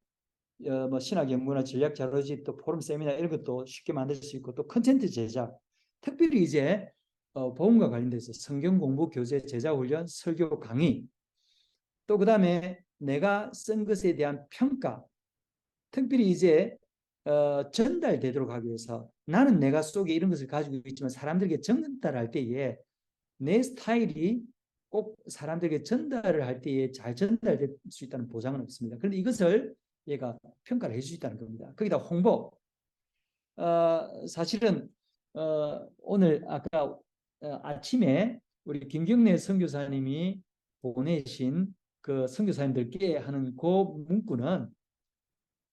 뭐 신학 연구나 전략 자료집, 또 포럼 세미나 이런 것도 쉽게 만들 수 있고, 또 컨텐츠 제작, 특별히 이제 복음과 관련돼서 성경 공부 교재 제작 훈련, 설교 강의, 또 그다음에 내가 쓴 것에 대한 평가, 특별히 이제 전달되도록 하기 위해서 나는 내가 속에 이런 것을 가지고 있지만 사람들에게 전달할 때에 내 스타일이 꼭 사람들에게 전달을 할 때에 잘 전달될 수 있다는 보장은 없습니다. 그런데 이것을 얘가 평가를 해줄 수 있다는 겁니다. 거기다 홍보. 사실은 오늘 아까 아침에 우리 김경래 선교사님이 보내신 그 선교사님들께 하는 그 문구는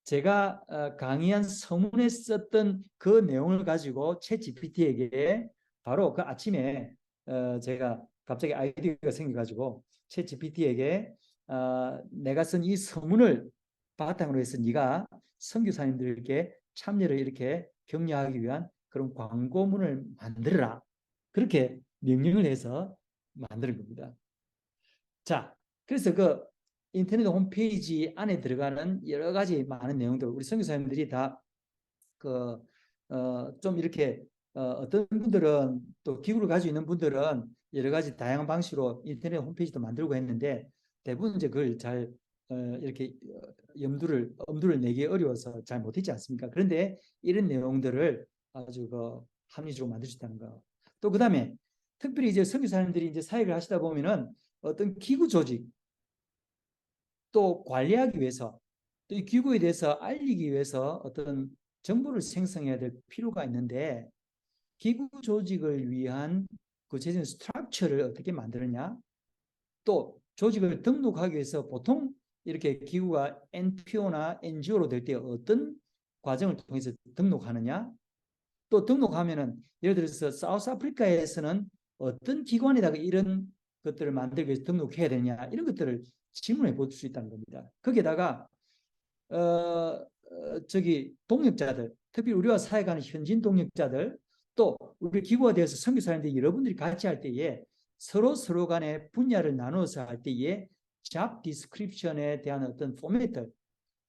제가 강의한 서문에 썼던 그 내용을 가지고 챗 GPT에게 바로 그 아침에 제가 갑자기 아이디어가 생겨가지고 챗 GPT에게 내가 쓴 이 서문을 바탕으로 해서 네가 선교사님들께 참여를 이렇게 격려하기 위한 그런 광고문을 만들어라, 그렇게 명령을 해서 만드는 겁니다. 자, 그래서 그 인터넷 홈페이지 안에 들어가는 여러 가지 많은 내용들, 우리 선교사님들이 다 그 좀 이렇게 어떤 분들은 또 기구를 가지고 있는 분들은 여러 가지 다양한 방식으로 인터넷 홈페이지도 만들고 했는데, 대부분 이제 그걸 잘 이렇게 엄두를 내기 어려워서 잘 못했지 않습니까? 그런데 이런 내용들을 아주 그 합리적으로 만들 수 있다는 거. 또 그다음에 특별히 이제 선교사님들이 이제 사역을 하시다 보면은 어떤 기구 조직 또 관리하기 위해서, 또 이 기구에 대해서 알리기 위해서 어떤 정보를 생성해야 될 필요가 있는데, 기구 조직을 위한 구체적인 스트럭처를 어떻게 만드느냐, 또 조직을 등록하기 위해서 보통 이렇게 기구가 NPO나 NGO로 될 때 어떤 과정을 통해서 등록하느냐, 또 등록하면은 예를 들어서 사우스 아프리카에서는 어떤 기관에다가 이런 것들을 만들기 위해서 등록해야 되냐, 이런 것들을 질문해 볼 수 있다는 겁니다. 거기에다가 저기 동역자들, 특히 우리와 사역하는 현진 동역자들, 또 우리 기구가 되어서 선교사님들 여러분들이 같이 할 때에 서로 간의 분야를 나누어서 할 때에 잡 디스크립션에 대한 어떤 포맷들,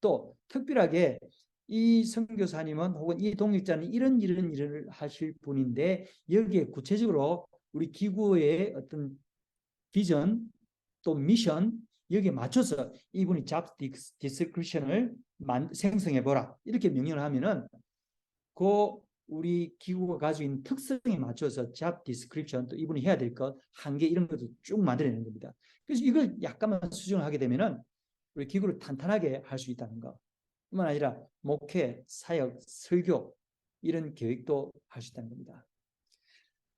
또 특별하게 이 선교사님은 혹은 이 동역자는 이런 일을 하실 분인데 여기에 구체적으로 우리 기구의 어떤 비전 또 미션, 여기에 맞춰서 이분이 잡 디스크립션을 생성해보라, 이렇게 명령을 하면은 그 우리 기구가 가지고 있는 특성에 맞춰서 잡 디스크립션, 또 이분이 해야 될 것 한 개, 이런 것도 쭉 만들어내는 겁니다. 그래서 이걸 약간만 수정을 하게 되면은 우리 기구를 탄탄하게 할 수 있다는 거. 뿐만 아니라 목회, 사역, 설교 이런 계획도 할 수 있다는 겁니다.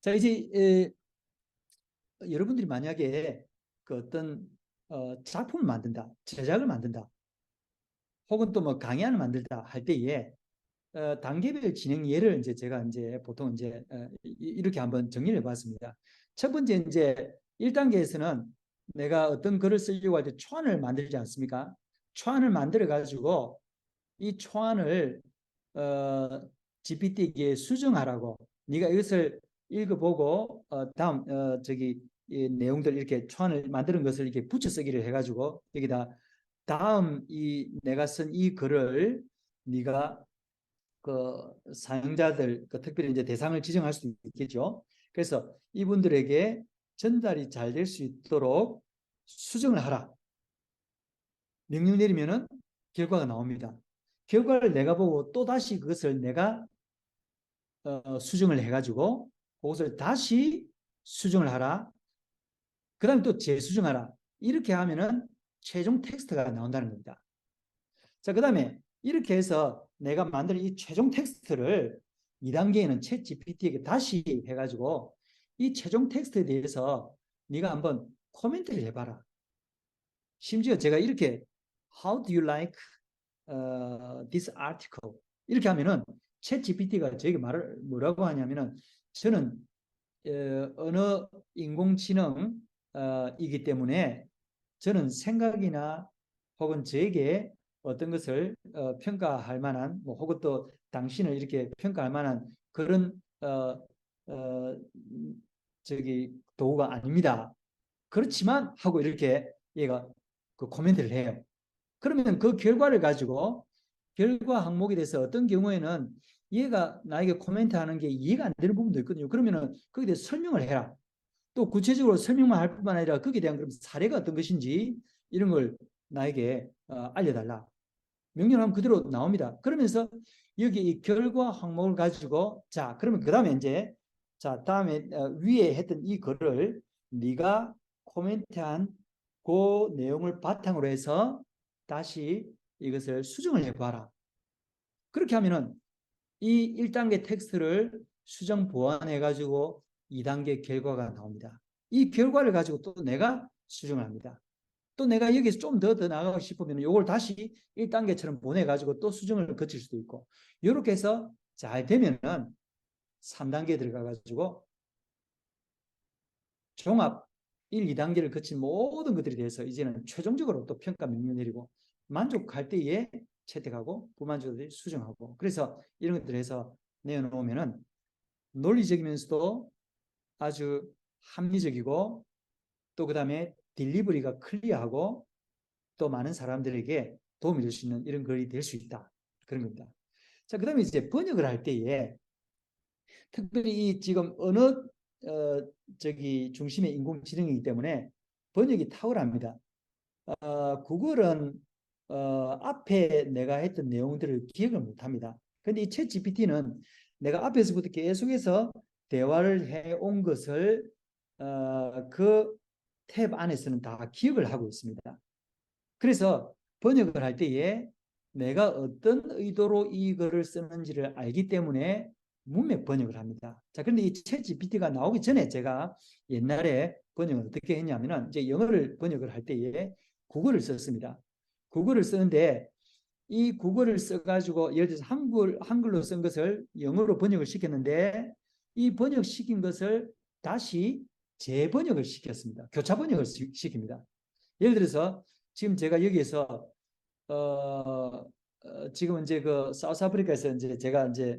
자, 이제 여러분들이 만약에 그 어떤 작품을 만든다, 제작을 만든다, 혹은 또 뭐 강의안을 만들다 할 때에 단계별 진행 예를 이제 제가 이제 보통 이제 이렇게 한번 정리를 해봤습니다. 첫 번째 이제 1단계에서는 내가 어떤 글을 쓰려고 할 때 초안을 만들지 않습니까? 초안을 만들어 가지고 이 초안을 GPT에게 수정하라고, 네가 이것을 읽어보고 다음 저기 이 내용들 이렇게 초안을 만드는 것을 이렇게 붙여 쓰기를 해가지고 여기다 다음 이 내가 쓴 이 글을 네가 그 사용자들, 그 특별히 이제 대상을 지정할 수 있겠죠. 그래서 이분들에게 전달이 잘 될 수 있도록 수정을 하라. 명령 내리면은 결과가 나옵니다. 결과를 내가 보고 또 다시 그것을 내가 수정을 해가지고 그것을 다시 수정을 하라. 그 다음에 또 재수정하라. 이렇게 하면은 최종 텍스트가 나온다는 겁니다. 자, 그 다음에 이렇게 해서 내가 만든 이 최종 텍스트를 2단계에는 챗 GPT에게 다시 해가지고 이 최종 텍스트에 대해서 네가 한번 코멘트를 해봐라. 심지어 제가 이렇게 How do you like this article? 이렇게 하면은 챗 GPT가 저에게 말을 뭐라고 하냐면은 저는 언어 인공지능이기 때문에 저는 생각이나 혹은 저에게 어떤 것을 평가할 만한 혹은 또 당신을 이렇게 평가할 만한 그런 어, 도구가 아닙니다. 그렇지만 하고 이렇게 얘가 그 코멘트를 해요. 그러면 그 결과를 가지고 결과 항목에 대해서 어떤 경우에는 얘가 나에게 코멘트하는 게 이해가 안 되는 부분도 있거든요. 그러면은 거기에 대해서 설명을 해라. 또 구체적으로 설명만 할 뿐만 아니라 거기에 대한 그럼 사례가 어떤 것인지 이런 걸 나에게 알려달라. 명령하면 그대로 나옵니다. 그러면서 여기 이 결과 항목을 가지고 자 그러면 그 다음에 이제 자 다음에 위에 했던 이 글을 네가 코멘트한 그 내용을 바탕으로 해서 다시 이것을 수정을 해봐라. 그렇게 하면은 이 1단계 텍스트를 수정 보완해 가지고 2단계 결과가 나옵니다. 이 결과를 가지고 또 내가 수정을 합니다. 또 내가 여기서 좀 더 나가고 싶으면 이걸 다시 1단계처럼 보내가지고 또 수정을 거칠 수도 있고 이렇게 해서 잘 되면은 3단계 들어가가지고 종합 1, 2단계를 거친 모든 것들에 대해서 이제는 최종적으로 또 평가 명령 내리고 만족할 때에 채택하고 불만족할 때 수정하고 그래서 이런 것들을 해서 내어놓으면은 논리적이면서도 아주 합리적이고 또 그 다음에 딜리버리가 클리어하고 또 많은 사람들에게 도움이 될 수 있는 이런 글이 될 수 있다. 그런 겁니다. 자, 그 다음에 이제 번역을 할 때에 특별히 이 지금 언어 중심의 인공지능이기 때문에 번역이 탁월합니다. 구글은 앞에 내가 했던 내용들을 기억을 못합니다. 근데 이 챗 GPT는 내가 앞에서부터 계속해서 대화를 해온 것을 그 탭 안에서는 다 기억을 하고 있습니다. 그래서 번역을 할 때에 내가 어떤 의도로 이거를 쓰는지를 알기 때문에 문맥 번역을 합니다. 자, 그런데 이 챗 GPT가 나오기 전에 제가 옛날에 번역을 어떻게 했냐면은 이제 영어를 번역을 할 때에 국어를 썼습니다. 국어를 쓰는데 이 국어를 써가지고 예를 들어서 한글로 쓴 것을 영어로 번역을 시켰는데 이 번역시킨 것을 다시 재번역을 시켰습니다. 교차 번역을 시킵니다. 예를 들어서 지금 제가 여기에서 지금 이제 그 사우스아프리카에서 이제 제가 이제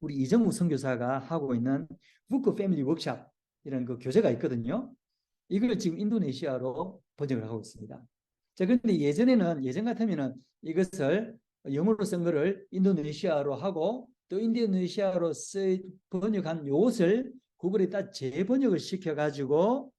우리 이정우 선교사가 하고 있는 부크 패밀리 워크샵 이런 그 교재가 있거든요. 이걸 지금 인도네시아로 번역을 하고 있습니다. 자, 그런데 예전 같으면은 이것을 영어로 쓴 거를 인도네시아로 하고 또 인도네시아로 번역한 요것을 구글에 다 재번역을 시켜가지고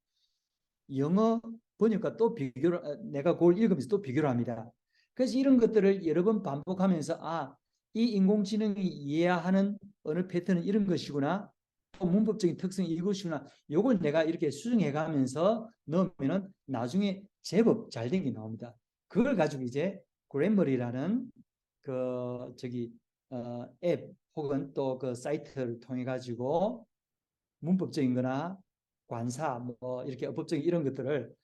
영어 번역과 또 비교를 내가 그걸 읽으면서 또 비교를 합니다. 그래서 이런 것들을 여러 번 반복하면서 이 인공지능이 이해하는 언어 패턴은 이런 것이구나. 또 문법적인 특성이 이것이구나. 이걸 내가 이렇게 수정해 가면서 넣으면은 나중에 제법 잘 된 게 나옵니다. 그걸 가지고 이제 그래머리라는 앱 혹은 또 그 사이트를 통해 가지고 문법적인 거나 관사 뭐 이렇게 어법적인 이런 것들을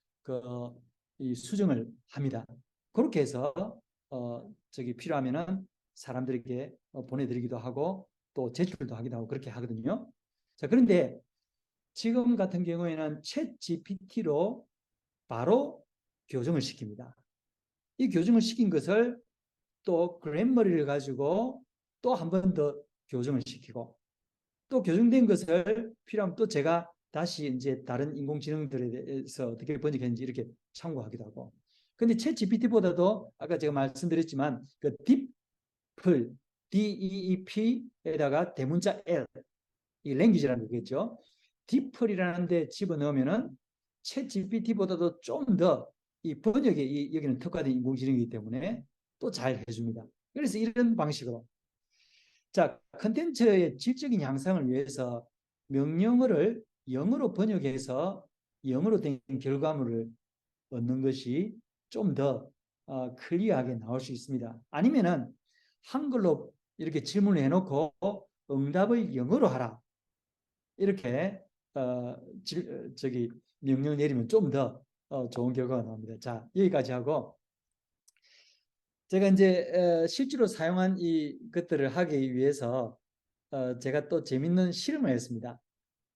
이 수정을 합니다. 그렇게 해서 필요하면은 사람들에게 보내드리기도 하고 또 제출도 하기도 하고 그렇게 하거든요. 자, 그런데 지금 같은 경우에는 챗 GPT로 바로 교정을 시킵니다. 이 교정을 시킨 것을 또 그래머리를 가지고 또 한 번 더 교정을 시키고 또 교정된 것을 필요하면 또 제가 다시 이제 다른 인공지능들에 대해서 어떻게 번역했는지 이렇게 참고하기도 하고. 근데 챗 GPT보다도 아까 제가 말씀드렸지만 그 딥플 DEEP에다가 대문자 L, 이 랭귀지라는 거겠죠. 디플이라는 데 집어넣으면은 챗 GPT보다도 좀 더 이 번역에 여기는 특화된 인공지능이기 때문에 또 잘 해줍니다. 그래서 이런 방식으로 자, 컨텐츠의 질적인 향상을 위해서 명령어를 영어로 번역해서 영어로 된 결과물을 얻는 것이 좀 더 클리어하게 나올 수 있습니다. 아니면은 한글로 이렇게 질문을 해놓고 응답을 영어로 하라. 이렇게 저기 명령 내리면 좀 더 좋은 결과가 나옵니다. 자, 여기까지 하고 제가 이제 실제로 사용한 이 것들을 하기 위해서 제가 또 재밌는 실험을 했습니다.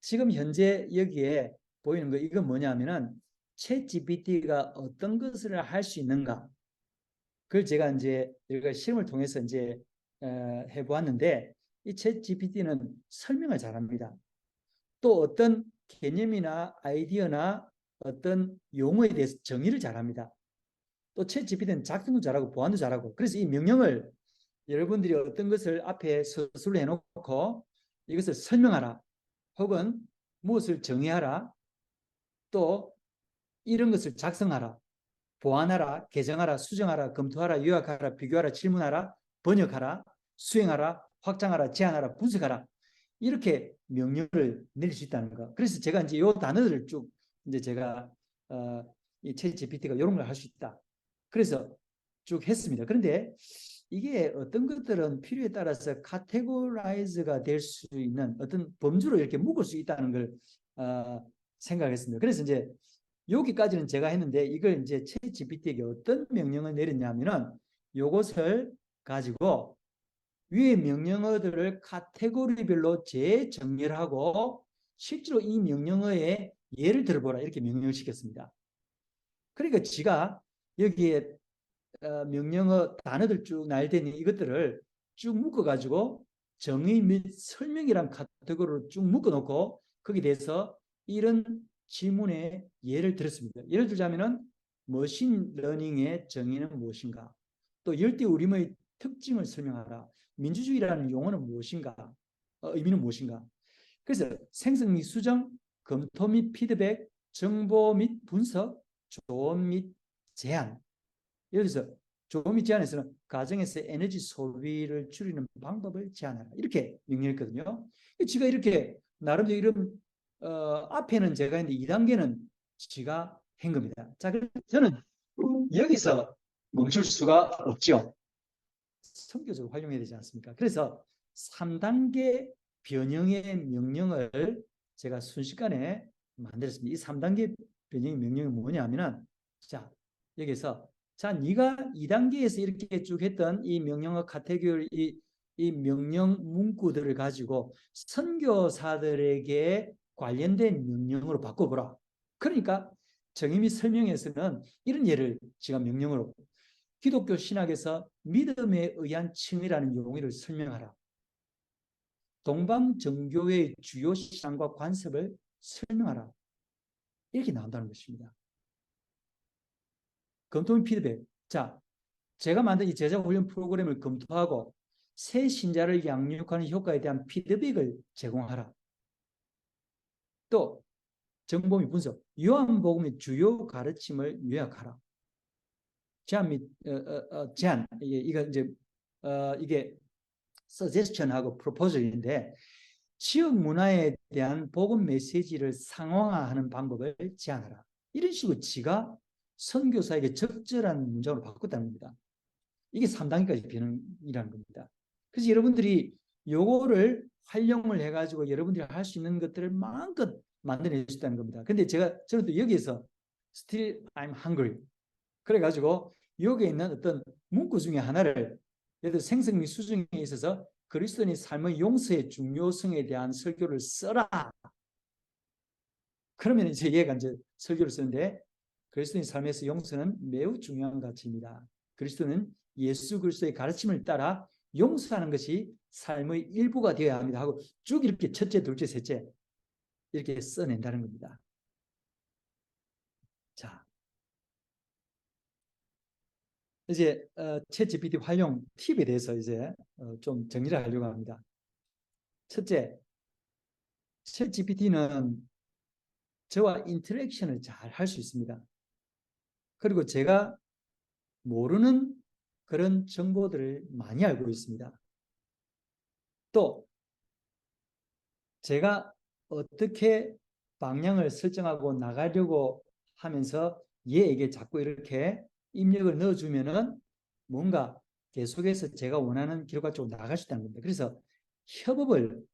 지금 현재 여기에 보이는 거 이건 뭐냐면은 챗 GPT가 어떤 것을 할 수 있는가 그걸 제가 이제 여러 실험을 통해서 이제 해보았는데 이 챗 GPT는 설명을 잘합니다. 또 어떤 개념이나 아이디어나 어떤 용어에 대해서 정의를 잘합니다. 또 챗 GPT는 작성도 잘하고 보안도 잘하고 그래서 이 명령을 여러분들이 어떤 것을 앞에 서술을 해놓고 이것을 설명하라 혹은 무엇을 정의하라 또 이런 것을 작성하라 보완하라 개정하라 수정하라 검토하라 요약하라 비교하라 질문하라 번역하라 수행하라 확장하라 제한하라 분석하라 이렇게 명령을 내릴 수 있다는 거. 그래서 제가 이제 요 단어들을 쭉 이제 제가 이 챗 GPT가 이런 걸 할 수 있다. 그래서 쭉 했습니다. 그런데 이게 어떤 것들은 필요에 따라서 카테고라이즈가 될 수 있는 어떤 범주로 이렇게 묶을 수 있다는 걸 생각했습니다. 그래서 이제 여기까지는 제가 했는데 이걸 이제 챗 GPT에게 어떤 명령을 내렸냐면은 요것을 가지고 위의 명령어들을 카테고리별로 재정렬하고 실제로 이 명령어의 예를 들어보라 이렇게 명령을 시켰습니다. 그러니까 지가 여기에 명령어 단어들 쭉 나열된 이것들을 쭉 묶어가지고 정의 및 설명이란 카테고리로 쭉 묶어놓고 거기에 대해서 이런 질문의 예를 들었습니다. 예를 들자면은 머신러닝의 정의는 무엇인가? 또 열대 우림의 특징을 설명하라. 민주주의라는 용어는 무엇인가? 의미는 무엇인가? 그래서 생성 및 수정, 검토 및 피드백, 정보 및 분석, 조언 및 제안. 예를 들어서 조언 및 제안에서는 가정에서 에너지 소비를 줄이는 방법을 제안하라. 이렇게 명령했거든요. 지가 이렇게 나름대로 이런 앞에는 제가 했는데 2단계는 지가 한 겁니다. 자, 그래서 저는 여기서 멈출 수가 없죠. 선교적으로 활용해야 되지 않습니까? 그래서 3단계 변형의 명령을 제가 순식간에 만들었습니다. 이 3단계 변형의 명령이 뭐냐면은 자, 여기서 자, 네가 2단계에서 이렇게 쭉 했던 이 명령어 카테고리 이 명령 문구들을 가지고 선교사들에게 관련된 명령으로 바꿔보라. 그러니까 정의 및 설명에서는 이런 예를 제가 명령으로 기독교 신학에서 믿음에 의한 칭의라는 용어를 설명하라. 동방 정교회의 주요 신앙과 관습을 설명하라. 이렇게 나온다는 것입니다. 검토 및 피드백. 자, 제가 만든 이 제자 훈련 프로그램을 검토하고 새 신자를 양육하는 효과에 대한 피드백을 제공하라. 또 정보 및 분석, 요한복음의 주요 가르침을 요약하라. 제안 및 제안 이거 이제 이게 suggestion하고 proposal인데 지역 문화에 대한 복음 메시지를 상황화하는 방법을 제안하라. 이런 식으로 지가 선교사에게 적절한 문장으로 바꿨다는 겁니다. 이게 3단계까지 변형이라는 겁니다. 그래서 여러분들이 요거를 활용을 해가지고 여러분들이 할 수 있는 것들을 마음껏 만들어낼 수 있다는 겁니다. 근데 저는 또 여기에서 still I'm hungry 그래가지고 여기에 있는 어떤 문구 중에 하나를 예를 들어 생성 및 수정에 있어서 그리스도인의 삶의 용서의 중요성에 대한 설교를 써라. 그러면 이제 얘가 이제 설교를 쓰는데 그리스도인 삶에서 용서는 매우 중요한 가치입니다. 그리스도는 예수 그리스도의 가르침을 따라 용서하는 것이 삶의 일부가 되어야 합니다 하고 쭉 이렇게 첫째, 둘째, 셋째 이렇게 써낸다는 겁니다. 자, 이제 챗 GPT 활용 팁에 대해서 이제 좀 정리를 하려고 합니다. 첫째, 챗 GPT는 저와 인터랙션을 잘 할 수 있습니다. 그리고 제가 모르는 그런 정보들을 많이 알고 있습니다. 또 제가 어떻게 방향을 설정하고 나가려고 하면서 얘에게 자꾸 이렇게 입력을 넣어주면은 뭔가 계속해서 제가 원하는 결과 쪽으로 나갈 수 있다는 겁니다. 그래서 협업을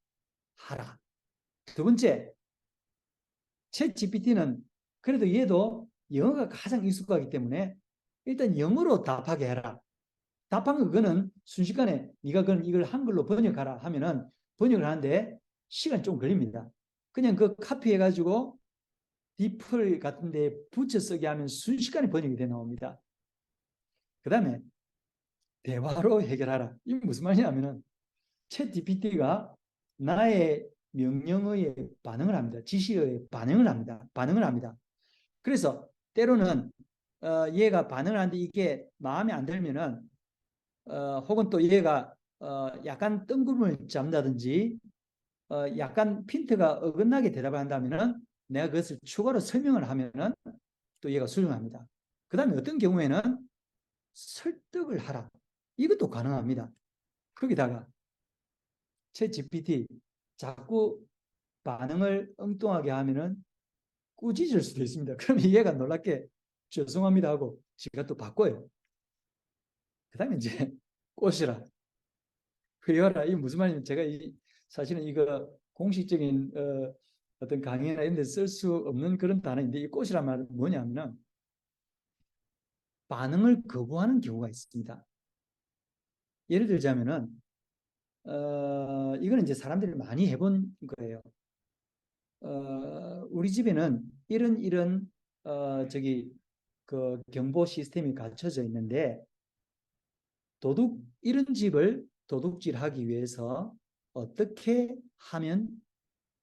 하라. 두 번째, 챗 GPT는 그래도 얘도 영어가 가장 익숙하기 때문에 일단 영어로 답하게 해라. 답한 그거는 순식간에 네가 그럼 이걸 한글로 번역하라 하면은 번역을 하는데 시간 좀 걸립니다. 그냥 그 카피해가지고 디플 같은 데 붙여 쓰게 하면 순식간에 번역이 돼 나옵니다. 그 다음에 대화로 해결하라. 이게 무슨 말이냐면은 챗 GPT가 나의 명령어에 반응을 합니다. 지시어에 반응을 합니다. 반응을 합니다. 그래서 때로는 얘가 반응을 하는데 이게 마음에 안 들면은 혹은 또 얘가 약간 뜬구름을 잡는다든지 약간 핀트가 어긋나게 대답을 한다면은 내가 그것을 추가로 설명을 하면은 또 얘가 수긍합니다. 그 다음에 어떤 경우에는 설득을 하라. 이것도 가능합니다. 거기다가 챗 GPT 자꾸 반응을 엉뚱하게 하면은 꾸짖을 수도 있습니다. 그러면 얘가 놀랍게 죄송합니다 하고 지가 또 바꿔요. 그 다음에 이제 꽃이라 회화라. 이게 무슨 말이냐면 제가 사실은 이거 공식적인 어떤 강의나 이런 데 쓸 수 없는 그런 단어인데 이 꽃이란 말은 뭐냐면은 반응을 거부하는 경우가 있습니다. 예를 들자면은 이거는 이제 사람들이 많이 해본 거예요. 우리 집에는 이런 저기 그 경보 시스템이 갖춰져 있는데 이런 집을 도둑질하기 위해서 어떻게 하면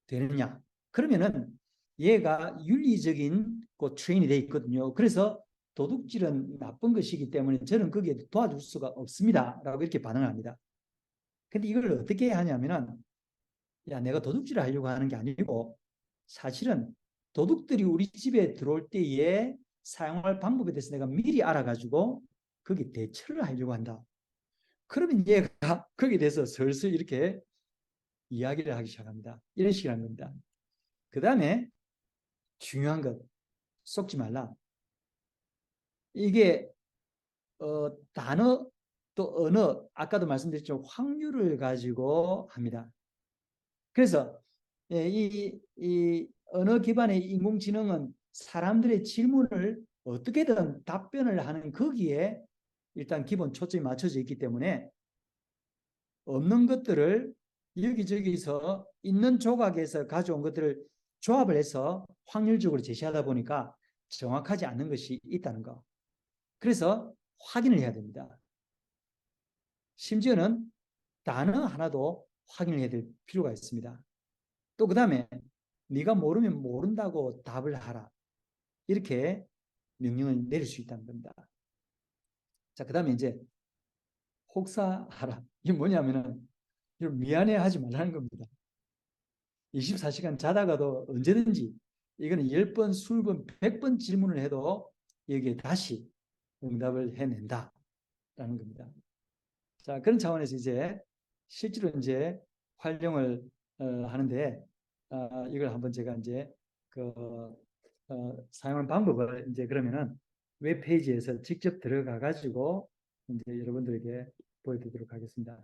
되느냐? 그러면은 얘가 윤리적인 그 트레인이 돼 있거든요. 그래서 도둑질은 나쁜 것이기 때문에 저는 거기에 도와줄 수가 없습니다. 라고 이렇게 반응을 합니다. 근데 이걸 어떻게 하냐면은 야, 내가 도둑질을 하려고 하는 게 아니고 사실은 도둑들이 우리 집에 들어올 때에 사용할 방법에 대해서 내가 미리 알아가지고 거기 대처를 하려고 한다. 그러면 얘가 거기에 대해서 슬슬 이렇게 이야기를 하기 시작합니다. 이런 식으로 하는 겁니다. 그 다음에 중요한 것, 속지 말라. 이게 단어 또 언어, 아까도 말씀드렸지만 확률을 가지고 합니다. 그래서 예, 이 언어 기반의 인공지능은 사람들의 질문을 어떻게든 답변을 하는 거기에 일단 기본 초점이 맞춰져 있기 때문에 없는 것들을 여기저기서 있는 조각에서 가져온 것들을 조합을 해서 확률적으로 제시하다 보니까 정확하지 않는 것이 있다는 거. 그래서 확인을 해야 됩니다. 심지어는 단어 하나도 확인을 해야 될 필요가 있습니다. 또 그 다음에 네가 모르면 모른다고 답을 하라. 이렇게 명령을 내릴 수 있다는 겁니다. 자, 그 다음에 이제 혹사하라. 이게 뭐냐면은 미안해 하지 말라는 겁니다. 24시간 자다가도 언제든지 이거는 10번, 20번, 100번 질문을 해도 여기에 다시 응답을 해낸다라는 겁니다. 자, 그런 차원에서 이제 실제로 이제 활용을 하는데 이걸 한번 제가 이제 그 사용하는 방법을 이제 그러면은 웹페이지에서 직접 들어가 가지고 이제 여러분들에게 보여드리도록 하겠습니다.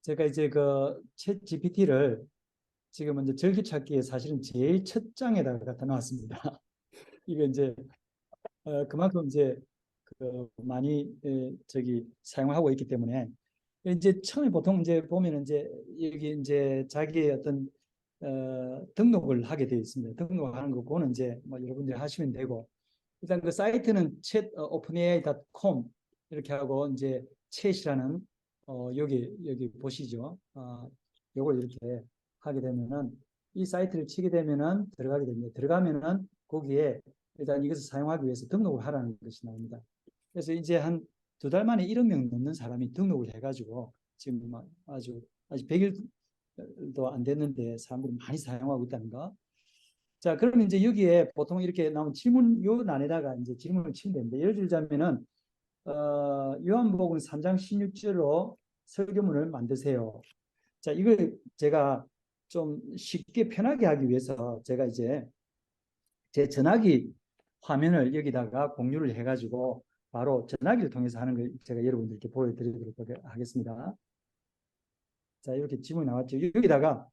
제가 이제 그 챗 GPT를 지금 이제 절기찾기에 사실은 제일 첫 장에다가 갖다 놨습니다. 이게 이제 그만큼 이제 그 많이 저기 사용을 하고 있기 때문에 이제 처음에 보통 이제 보면 이제 여기 이제 자기의 어떤 등록을 하게 되어 있습니다. 등록하는 거 그거는 이제 뭐 여러분들이 하시면 되고 일단 그 사이트는 chat openai.com 이렇게 하고 이제 chat이라는 여기 보시죠. 요걸 이렇게 하게 되면은 이 사이트를 치게 되면은 들어가게 됩니다. 들어가면은 거기에 일단 이것을 사용하기 위해서 등록을 하라는 것이 나옵니다. 그래서 이제 한 2달 만에 1억 명 넘는 사람이 등록을 해가지고 지금 아직 100일도 안 됐는데 사람들이 많이 사용하고 있다는 거. 자, 그러면 이제 여기에 보통 이렇게 나온 질문 요 안에다가 이제 질문을 치면 되는데, 예를 들자면은 요한복음 3장 16절로 설교문을 만드세요. 자, 이걸 제가 좀 쉽게 편하게 하기 위해서 제가 이제 제 전화기 화면을 여기다가 공유를 해가지고 바로 전화기를 통해서 하는 걸 제가 여러분들께 보여드리도록 하겠습니다. 자, 이렇게 지문이 나왔죠. 여기다가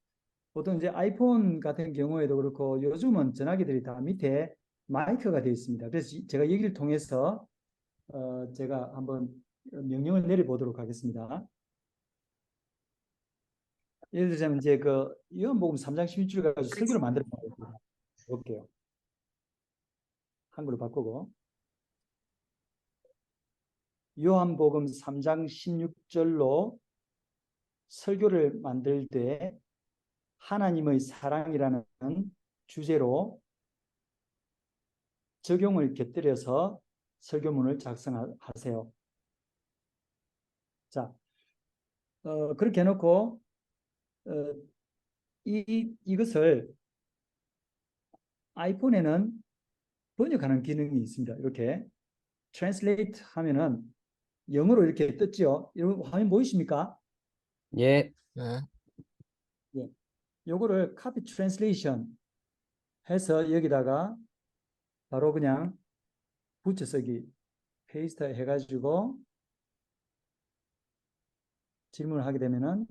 보통 이제 아이폰 같은 경우에도 그렇고 요즘은 전화기들이 다 밑에 마이크가 되어 있습니다. 그래서 제가 여기를 통해서 제가 한번 명령을 내려보도록 하겠습니다. 예를 들자면 이제 그 요한복음 3장 16절 가지고 설교를 만들어 볼게요. 한글로 바꾸고 요한복음 3장 16절로 설교를 만들 때 하나님의 사랑이라는 주제로 적용을 곁들여서 설교문을 작성하세요. 자, 그렇게 해놓고 이것을 아이폰에는 번역하는 기능이 있습니다. 이렇게 translate 하면은 영어로 이렇게 떴죠. 여러분 화면 보이십니까? 예. 예. 요거를 copy translation 해서 여기다가 바로 그냥 붙여쓰기 페이스트 해가지고 질문을 하게 되면은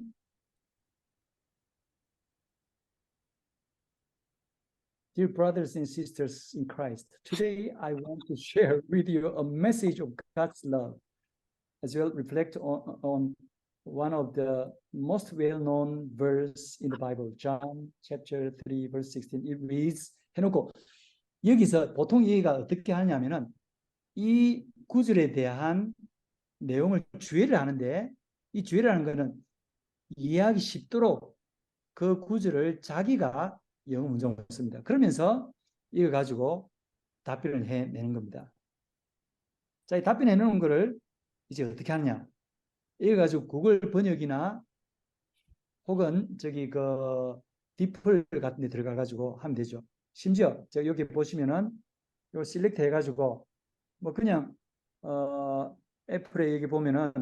Dear brothers and sisters in Christ, today I want to share with you a message of God's love as well reflect on one of the most well-known verse in the Bible, John chapter 3 verse 16. It reads 해놓고 여기서 보통 얘기가 어떻게 하냐면은 이 구절에 대한 내용을 주의를 하는데 이 주의라는 거는 이해하기 쉽도록 그 구절을 자기가 영어 문장으로 씁니다. 그러면서 이거 가지고 답변을 해내는 겁니다. 자, 이 답변해내는 거를 이제 어떻게 하느냐? 이거 가지고 구글 번역이나 혹은 저기 그 디플 같은 데 들어가 가지고 하면 되죠. 심지어 저 여기 보시면은 요 실렉트 해가지고 뭐 그냥 애플에 여기 보면은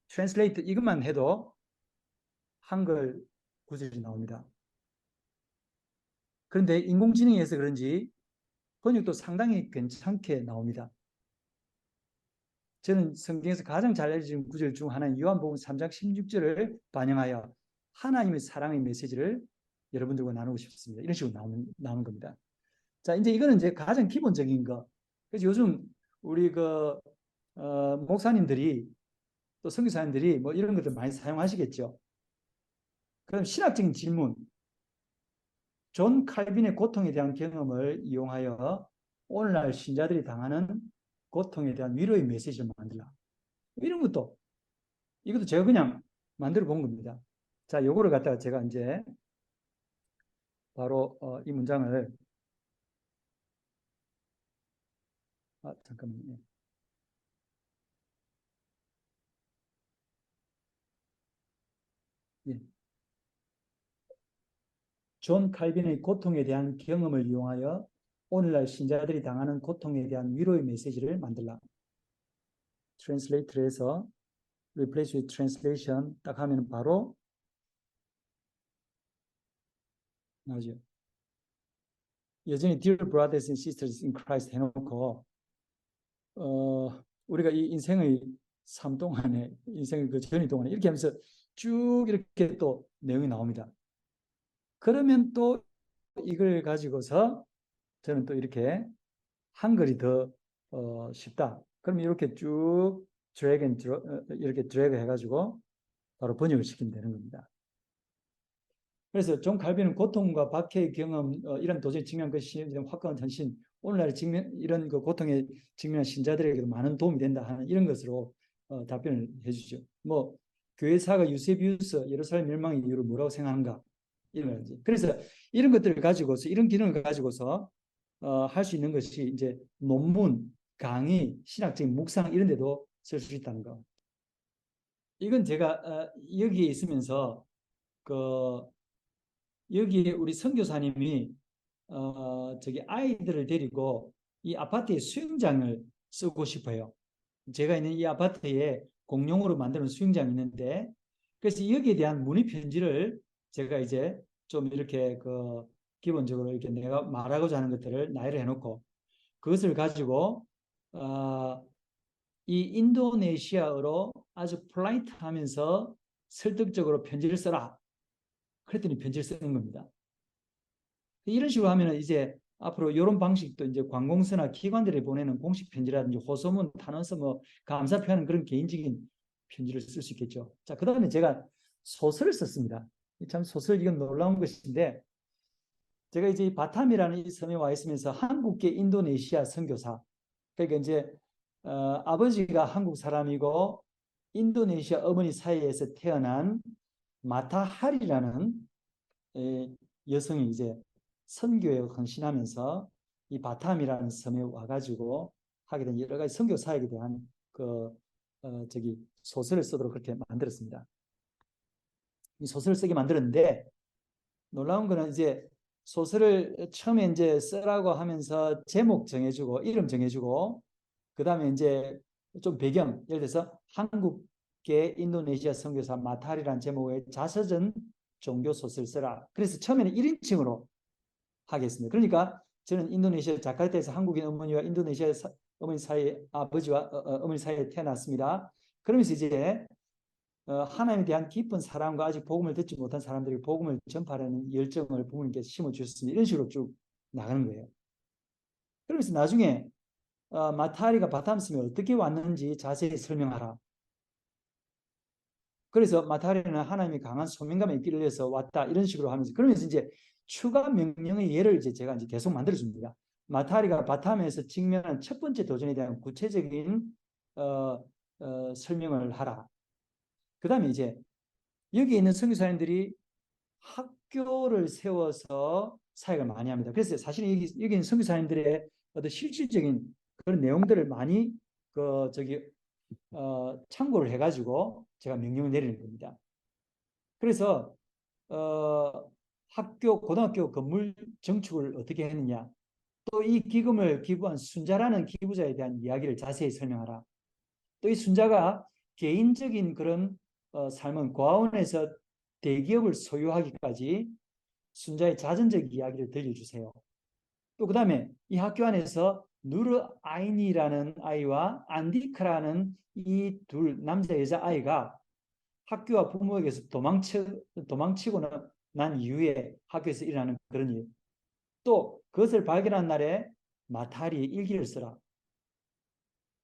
트랜슬레이트 이것만 해도 한글 구절이 나옵니다. 그런데 인공지능에서 그런지 번역도 상당히 괜찮게 나옵니다. 저는 성경에서 가장 잘 알려진 구절 중 하나인 요한복음 3장 16절을 반영하여 하나님의 사랑의 메시지를 여러분들과 나누고 싶습니다. 이런 식으로 나오는 겁니다. 자, 이제 이거는 이제 가장 기본적인 거. 그래서 요즘 우리 목사님들이 또 선교사님들이 뭐 이런 것들 많이 사용하시겠죠. 그럼 신학적인 질문. 존 칼빈의 고통에 대한 경험을 이용하여 오늘날 신자들이 당하는 고통에 대한 위로의 메시지를 만들라. 이런 것도 이것도 제가 그냥 만들어 본 겁니다. 자, 요거를 갖다가 제가 이제 바로 이 문장을 잠깐만요. 예. 존 칼빈의 고통에 대한 경험을 이용하여 오늘날 신자들이 당하는 고통에 대한 위로의 메시지를 만들라. 트랜슬레이트를 해서 replace with translation 딱 하면 바로 나오죠. 여전히 Dear brothers and sisters in Christ 해놓고 우리가 이 인생의 삶 동안에 인생의 그 전이 동안에 이렇게 하면서 쭉 이렇게 또 내용이 나옵니다. 그러면 또 이걸 가지고서 저는 또 이렇게 한글이 더 쉽다. 그러면 이렇게 쭉 이렇게 드래그 해가지고 바로 번역을 시키면 되는 겁니다. 그래서 존 칼빈은 고통과 박해의 경험, 이런 도저히 직면한 것이 확고한 헌신, 오늘날 이런 그 고통에 직면한 신자들에게도 많은 도움이 된다 하는 이런 것으로 답변을 해주죠. 뭐 교회사가 유세비우스 예루살렘 멸망의 이유를 뭐라고 생각하는가 이런 거지. 그래서 이런 것들을 가지고서 이런 기능을 가지고서 할 수 있는 것이 이제 논문, 강의, 신학적인 묵상 이런 데도 쓸 수 있다는 거. 이건 제가 여기에 있으면서 그 여기에 우리 선교사님이 저기 아이들을 데리고 이 아파트에 수영장을 쓰고 싶어요. 제가 있는 이 아파트에 공용으로 만드는 수영장이 있는데, 그래서 여기에 대한 문의 편지를 제가 이제 좀 이렇게 기본적으로 이렇게 내가 말하고자 하는 것들을 나열을 해놓고 그것을 가지고 이 인도네시아어로 아주 폴라이트하면서 설득적으로 편지를 써라. 그랬더니 편지를 쓰는 겁니다. 이런 식으로 하면 이제 앞으로 이런 방식도 이제 관공서나 기관들이 보내는 공식 편지라든지 호소문, 탄원서, 뭐 감사 표하는 그런 개인적인 편지를 쓸 수 있겠죠. 자, 그다음에 제가 소설을 썼습니다. 참 소설 이건 놀라운 것인데, 제가 이제 바탐이라는 이 섬에 와 있으면서 한국계 인도네시아 선교사, 그러니까 이제 아버지가 한국 사람이고 인도네시아 어머니 사이에서 태어난 마타하리라는 여성이 이제 선교에 헌신하면서 이 바탐이라는 섬에 와가지고 하게 된 여러 가지 선교 사역에 대한 저기 소설을 쓰도록 그렇게 만들었습니다. 이 소설을 쓰게 만들었는데 놀라운 거는 이제 소설을 처음에 이제 쓰라고 하면서 제목 정해주고 이름 정해주고 그 다음에 이제 좀 배경, 예를 들어서 한국계 인도네시아 선교사 마타리라는 제목의 자서전 종교 소설 쓰라. 그래서 처음에는 1인칭으로 하겠습니다. 그러니까 저는 인도네시아 자카르타에서 한국인 어머니와 인도네시아 어머니 사이 아버지와 어머니 사이에 태어났습니다. 그러면서 이제 하나님에 대한 깊은 사랑과 아직 복음을 듣지 못한 사람들이 복음을 전파하는 열정을 부모님께서 심어주셨습니다. 이런 식으로 쭉 나가는 거예요. 그러면서 나중에 마타리가 바탐섬에 어떻게 왔는지 자세히 설명하라. 그래서 마타리는 하나님이 강한 소명감에 이끌려 해서 왔다 이런 식으로 하면서 그러면서 이제 추가 명령의 예를 이제 제가 이제 계속 만들어줍니다. 마타리가 바탐에서 직면한 첫 번째 도전에 대한 구체적인 설명을 하라. 그 다음에 이제 여기 있는 선교사님들이 학교를 세워서 사역을 많이 합니다. 그래서 사실 여기 있는 선교사님들의 어떤 실질적인 그런 내용들을 많이 참고를 해가지고 제가 명령을 내리는 겁니다. 그래서 고등학교 건물 정축을 어떻게 했느냐, 또 이 기금을 기부한 순자라는 기부자에 대한 이야기를 자세히 설명하라. 또 이 순자가 개인적인 그런 삶은 고아원에서 대기업을 소유하기까지 순자의 자전적 이야기를 들려주세요. 또 그 다음에 이 학교 안에서 누르 아인이라는 아이와 안디크라는 이 둘 남자 여자 아이가 학교와 부모에게서 도망치고 난 이후에 학교에서 일어나는 그런 일. 또 그것을 발견한 날에 마타리의 일기를 쓰라.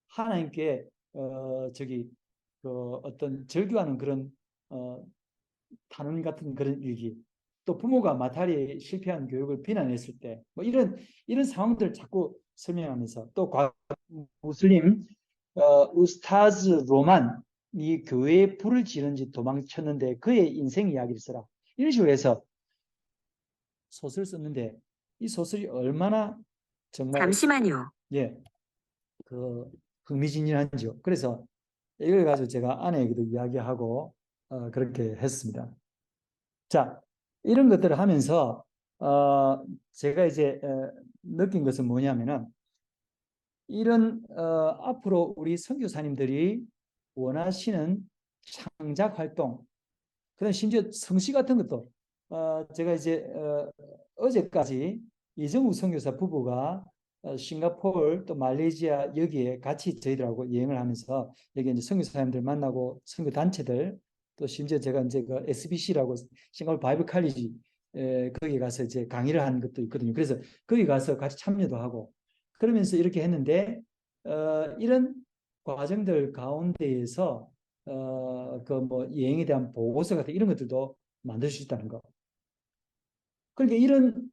하나님께 어떤 절규하는 그런 탄원 같은 그런 일기. 또 부모가 마타리의 실패한 교육을 비난했을 때 뭐 이런 상황들을 자꾸 설명하면서 또 무슬림 우스타즈 로만 이 교회에 불을 지른지 도망쳤는데 그의 인생 이야기를 써라. 이런 식으로 해서 소설을 썼는데 이 소설이 얼마나 정말 잠시만요. 예, 흥미진진한지요. 그래서 이걸 가지고 제가 아내에게도 이야기하고 그렇게 했습니다. 자, 이런 것들을 하면서 제가 이제 느낀 것은 뭐냐면은 이런 앞으로 우리 선교사님들이 원하시는 창작 활동, 그다음 심지어 성시 같은 것도 제가 이제 어제까지 이정우 선교사 부부가 싱가포르 또 말레이시아 여기에 같이 저희들하고 여행을 하면서 여기 이제 선교사님들 만나고 선교 단체들 또 심지어 제가 이제 그 SBC라고 싱가포르 바이블 칼리지 거기 가서 이제 강의를 한 것도 있거든요. 그래서 거기 가서 같이 참여도 하고 그러면서 이렇게 했는데 이런 과정들 가운데에서 그 뭐 여행에 대한 보고서 같은 이런 것들도 만들 수 있다는 거. 그러니까 이런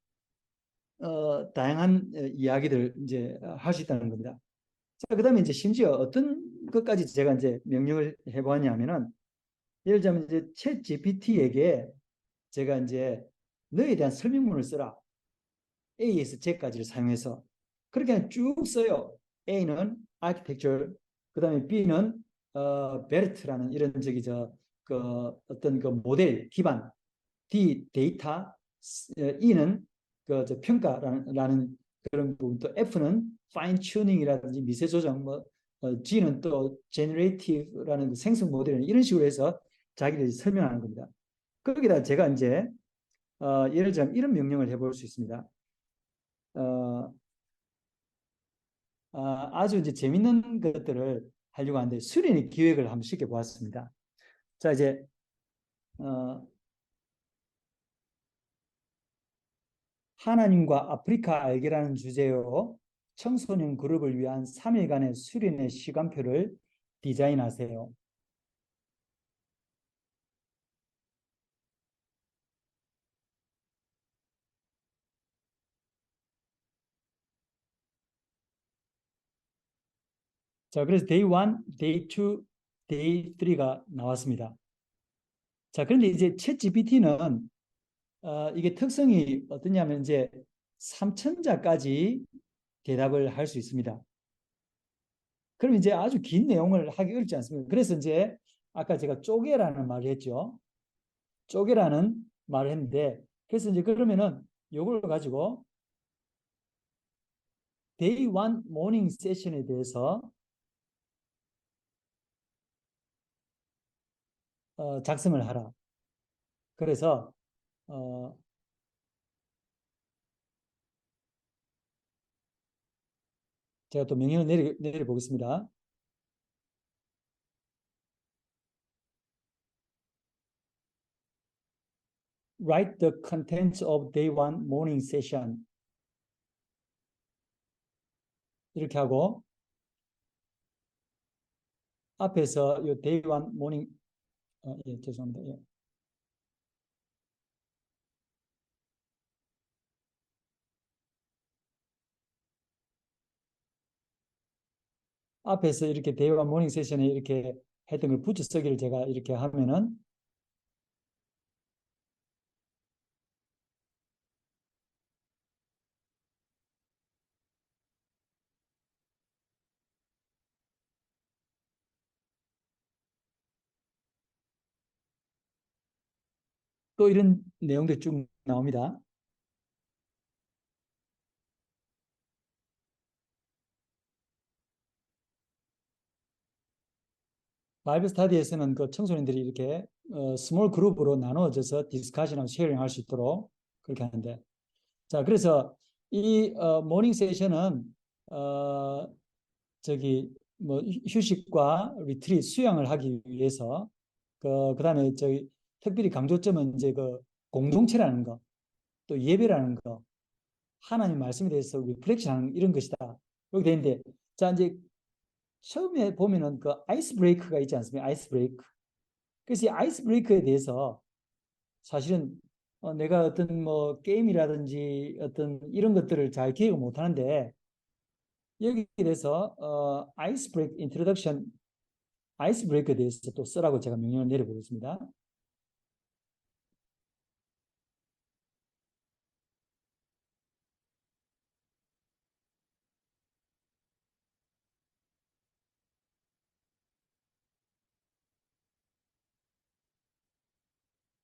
다양한 이야기들 이제 할 수 있다는 겁니다. 자, 그다음에 이제 심지어 어떤 것까지 제가 이제 명령을 해보았냐면은 예를 들자면 이제 챗 GPT에게 제가 이제 너에 대한 설명문을 써라. A에서 Z까지를 사용해서 그렇게 쭉 써요. A는 architecture, 그다음에 B는 베르트라는 이런 저기 그 어떤 그 모델 기반, D 데이터, E는 저 평가라는 그런 부분, 또 F는 fine tuning이라든지 미세 조정, 뭐 G는 또 generative라는 생성 모델, 이런 식으로 해서 자기들이 설명하는 겁니다. 거기다 제가 이제 예를 들면 이런 명령을 해볼 수 있습니다. 어, 아주 이제 재밌는 것들을 하려고 하는데 수련의 기획을 한번 쉽게 보았습니다. 자, 이제 어, 하나님과 아프리카 알기라는 주제로 청소년 그룹을 위한 3일간의 수련의 시간표를 디자인하세요. 자, 그래서 day 1, day 2, day 3가 나왔습니다. 자, 그런데 이제 챗 GPT는 이게 특성이 어떠냐면 이제 3천자까지 대답을 할 수 있습니다. 그럼 이제 아주 긴 내용을 하기 어렵지 않습니까? 그래서 이제 아까 제가 쪼개라는 말을 했죠. 쪼개라는 말을 했는데, 그래서 이제 그러면은 요걸 가지고 day one morning session에 대해서 작성을 하라. 그래서 어, 제가 또 명령을 내려보겠습니다. Write the contents of day one morning session. 이렇게 하고 앞에서 요 day one morning 예, 죄송합니다. 예. 앞에서 이렇게 day one morning session에 이렇게 했던 걸 붙여 쓰기를 제가 이렇게 하면은 또 이런 내용도 쭉 나옵니다. 바이블 스터디에서는 그 청소년들이 이렇게 스몰 그룹으로 나누어져서 디스커션하고 쉐어링 할 수 있도록 그렇게 하는데, 자, 그래서 이 모닝 세션은 어, 저기 뭐 휴식과 리트릿 수양을 하기 위해서 그다음에 저기 특별히 강조점은 이제 그 공동체라는 거, 또 예배라는 거, 하나님 말씀에 대해서 리플렉션하는 이런 것이다. 여기 돼 있는데, 자, 이제 처음에 보면은 그 아이스 브레이크가 있지 않습니까? 아이스 브레이크. 그래서 이 아이스 브레이크에 대해서 사실은 내가 어떤 뭐 게임이라든지 어떤 이런 것들을 잘 기억을 못 하는데, 여기에 대해서 아이스 브레이크 인트로덕션, 아이스 브레이크에 대해서 또 쓰라고 제가 명령을 내려보겠습니다.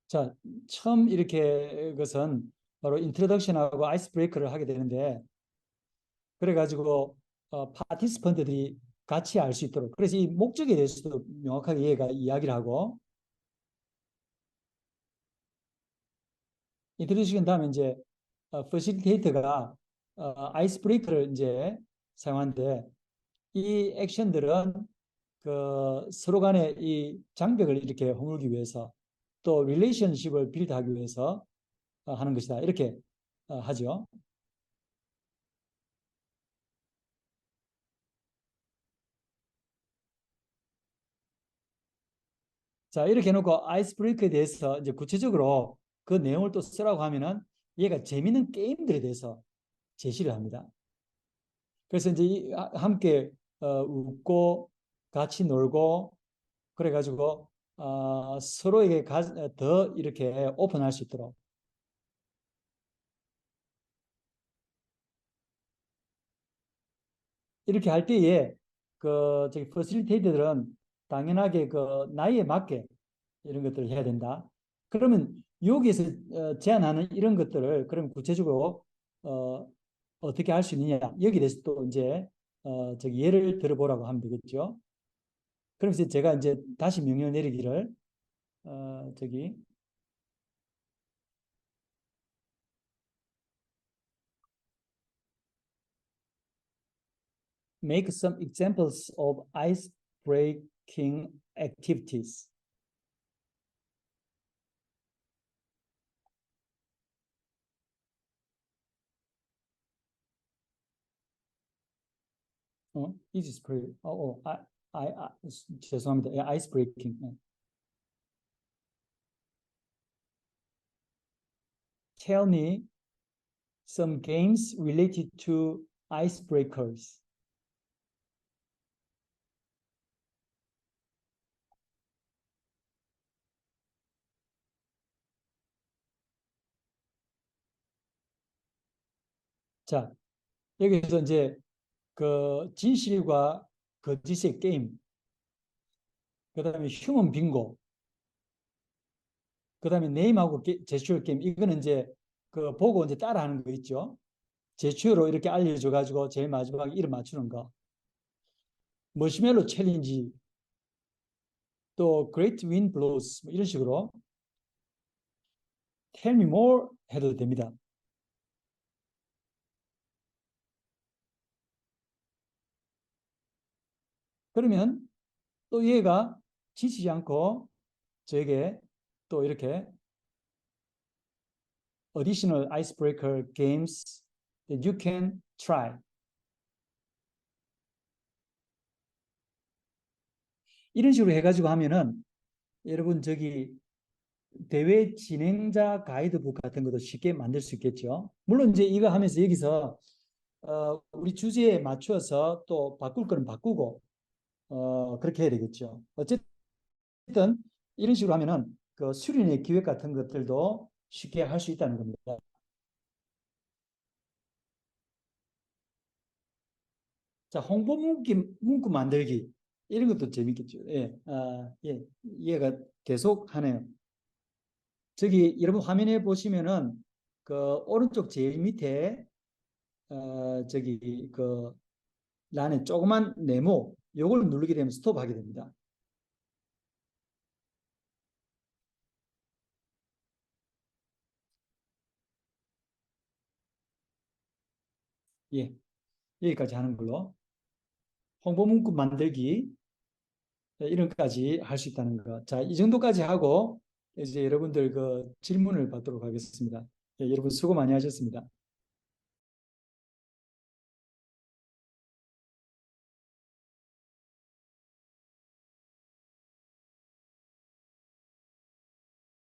자, 처음 이렇게 것은 바로 인트로덕션하고 아이스 브레이크를 하게 되는데, 그래가지고 파티스펀트들이 같이 알 수 있도록, 그래서 이 목적에 대해서도 명확하게 얘가 이야기를 하고, 인트로덕션 다음에 이제 퍼실리테이터가 아이스 브레이크를 이제 사용하는데, 이 액션들은 그 서로 간의 이 장벽을 이렇게 허물기 위해서, 또 릴레이션십을 빌드하기 위해서 하는 것이다, 이렇게 하죠. 자, 이렇게 해놓고 아이스 브레이크에 대해서 이제 구체적으로 그 내용을 또 쓰라고 하면은 얘가 재밌는 게임들에 대해서 제시를 합니다. 그래서 이제 함께 웃고 같이 놀고 그래가지고 서로에게 더 이렇게 오픈할 수 있도록. 이렇게 할 때에 그 저기 퍼실리테이터들은 당연하게 그 나이에 맞게 이런 것들을 해야 된다. 그러면 여기에서 제안하는 이런 것들을 그럼 구체적으로 어, 어떻게 할 수 있느냐 여기에 대해서 또 이제 저기 예를 들어보라고 하면 되겠죠. 그래서 제가 이제 다시 명령을 내리기를 저기 make some examples of ice breaking activities. easy spray. 죄송합니다. ice breaking. Tell me some games related to icebreakers. 자, 여기서 이제 그 진실과 거짓의 게임, 그다음에 휴먼 빙고, 그다음에 네임하고 제추어 게임. 이거는 이제 그 보고 이제 따라하는 거 있죠. 제추어로 이렇게 알려줘 가지고 제일 마지막에 이름 맞추는 거. 머시멜로 챌린지, 또 Great Wind Blows 뭐 이런 식으로 Tell me more 해도 됩니다. 그러면 또 얘가 지치지 않고 저에게 또 이렇게 additional icebreaker games that you can try. 이런 식으로 해가지고 하면은 여러분 저기 대회 진행자 가이드북 같은 것도 쉽게 만들 수 있겠죠. 물론 이제 이거 하면서 여기서 우리 주제에 맞춰서 또 바꿀 거는 바꾸고 그렇게 해야 되겠죠. 어쨌든 이런 식으로 하면은 그 수련회 기획 같은 것들도 쉽게 할 수 있다는 겁니다. 자, 홍보 문구 만들기 이런 것도 재밌겠죠. 예, 예, 이해가 계속 하네요. 저기 여러분 화면에 보시면은 그 오른쪽 제일 밑에 저기 그 란에 조그만 네모 요걸 누르게 되면 스톱하게 됩니다. 예, 여기까지 하는 걸로 홍보 문구 만들기 이런 까지 할 수 있다는 거. 자, 이 정도까지 하고 이제 여러분들 그 질문을 받도록 하겠습니다. 예, 여러분 수고 많이 하셨습니다.